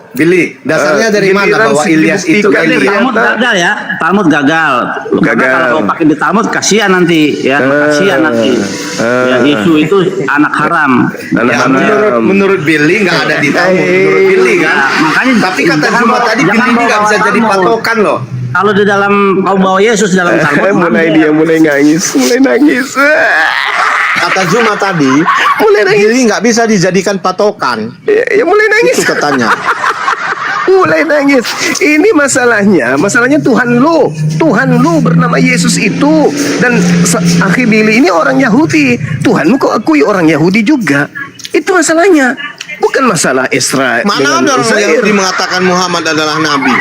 Billy, dasarnya dari mana giliran bahwa Ilyas itu dibuktikan Elia? Talmud gagal ya, Talmud gagal. Karena Gagal. kalau kau pakai di Talmud kasihan nanti, ya kasihan nanti. Ya, Yesus itu anak haram. Anak Ya, haram. menurut Billy nggak ada di Talmud. Menurut Billy kan. Ya, makanya Tapi kata jangan Zuma bawa- tadi jangan Billy ini nggak bawa bisa jadi Talmud. patokan loh. Kalau di dalam kau bawa Yesus dalam Talmud, mulai dia mulai nangis, mulai nangis. Kata Zuma tadi, Mulai nangis. Billy nggak bisa dijadikan patokan. Ya mulai nangis. Itu katanya. Mulai nangis. Ini masalahnya Tuhan lu bernama Yesus itu. Dan akhi Billy ini orang Yahudi. Tuhanmu kau akui orang Yahudi juga. Itu masalahnya. Bukan masalah Israel. Mana ada orang Yahudi mengatakan Muhammad adalah nabi?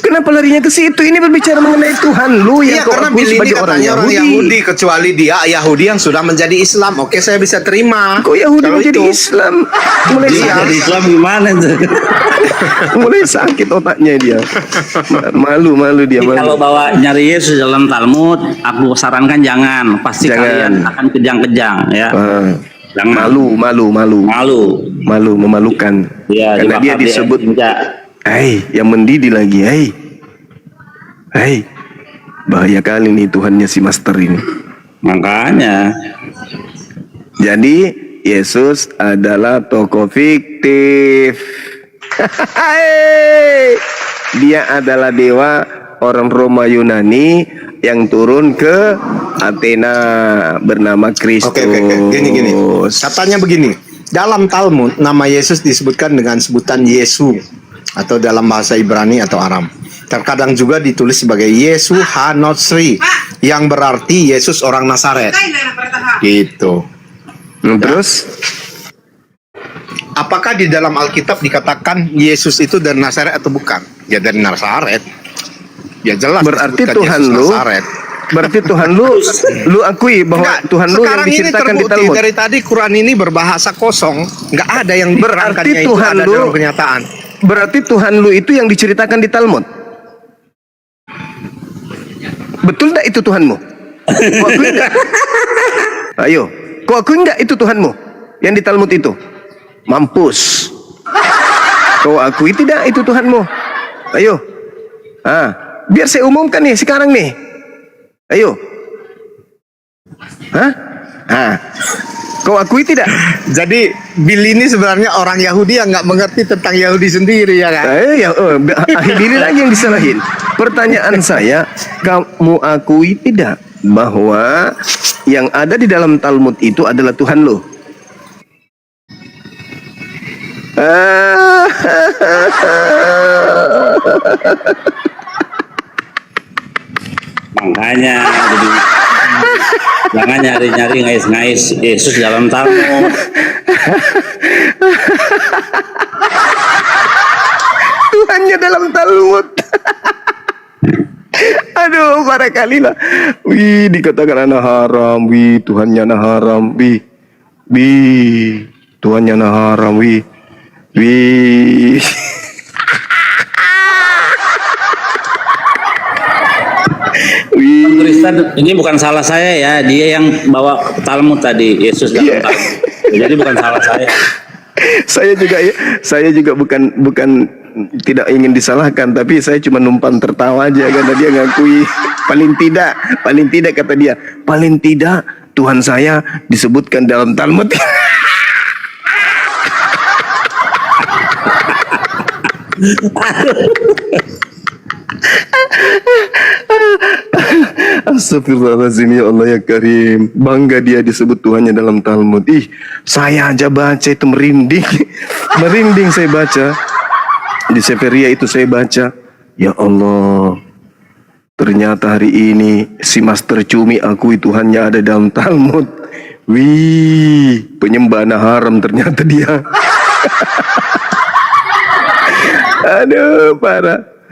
Kenapa larinya ke situ? Ini berbicara mengenai Tuhan lu yang Iya, kau karena akui Billy ini sebagai orang katanya orang Yahudi. Yahudi, kecuali dia Yahudi yang sudah menjadi Islam. Oke, saya bisa terima. Kau Yahudi Kalau menjadi itu. Islam. Mulai Iya. sakit. Jadi Islam gimana tuh? Mulai sakit otaknya dia. Malu dia. Jadi Malu. kalau bawa nyari Yesus dalam Talmud, aku sarankan jangan. Pasti Jangan. kalian akan kejang-kejang ya. Jangan. Malu, memalukan. Ya, Karena dia dibakar disebut, injak. yang mendidih lagi, bahaya kali nih Tuhannya si Master ini. Makanya Jadi Yesus adalah tokoh fiktif. Dia adalah dewa orang Roma Yunani yang turun ke Athena bernama Kristus. Oke. Gini. Katanya begini. Dalam Talmud, nama Yesus disebutkan dengan sebutan Yesu atau dalam bahasa Ibrani atau Aram. Terkadang juga ditulis sebagai Yesu Hanosri yang berarti Yesus orang Nazaret. Gitu. Terus Apakah di dalam Alkitab dikatakan Yesus itu dari Nazaret atau bukan? Ya dari Nazaret. Ya jelas. berarti disebutkan Tuhan Yesus lu Nazaret. berarti Tuhan lu akui bahwa Enggak, Tuhan lu yang sekarang ini diceritakan di terbukti Talmud. dari tadi Quran ini berbahasa kosong, nggak ada yang Berarti diterangkannya itu Tuhan ada lu- dalam kenyataan. Berarti Tuhan lu itu yang diceritakan di Talmud. Betul enggak itu Tuhanmu? Kau akui enggak? Ayo, kau akui enggak itu Tuhanmu yang di Talmud itu? Mampus. Kau akui tidak itu Tuhanmu? Ayo. Biar saya umumkan nih sekarang nih. Ayo. Kau akui tidak? Jadi Bill ini sebenarnya orang Yahudi yang nggak mengerti tentang Yahudi sendiri ya kan? Akhirnya lagi yang disalahin. Pertanyaan saya, kamu akui tidak bahwa yang ada di dalam Talmud itu adalah Tuhan lo? makanya jadi jangan nyari-nyari ngais-ngais Yesus dalam Talmud. Tuhannya dalam Talmud. Aduh, para kali lah. Wih, dikatakan anak haram. Wih, Tuhannya anak haram. Wih, Tuhannya anak haram. Wih. Kristen ini bukan salah saya ya, dia yang bawa Talmud tadi, Yesus dalam Talmud. Jadi bukan salah saya. Saya juga bukan tidak ingin disalahkan, tapi saya cuma numpang tertawa aja karena dia ngakui paling tidak kata dia, paling tidak Tuhan saya disebutkan dalam Talmud. Astagfirullahaladzim, ya Allah ya Karim. Bangga dia disebut Tuhannya dalam Talmud. Ih, saya aja baca itu merinding. Merinding saya baca. Di Seferia itu saya baca. Ya Allah, ternyata hari ini si Master Cumi akui Tuhannya ada dalam Talmud. Wih, penyembah anak haram ternyata dia. Aduh, parah.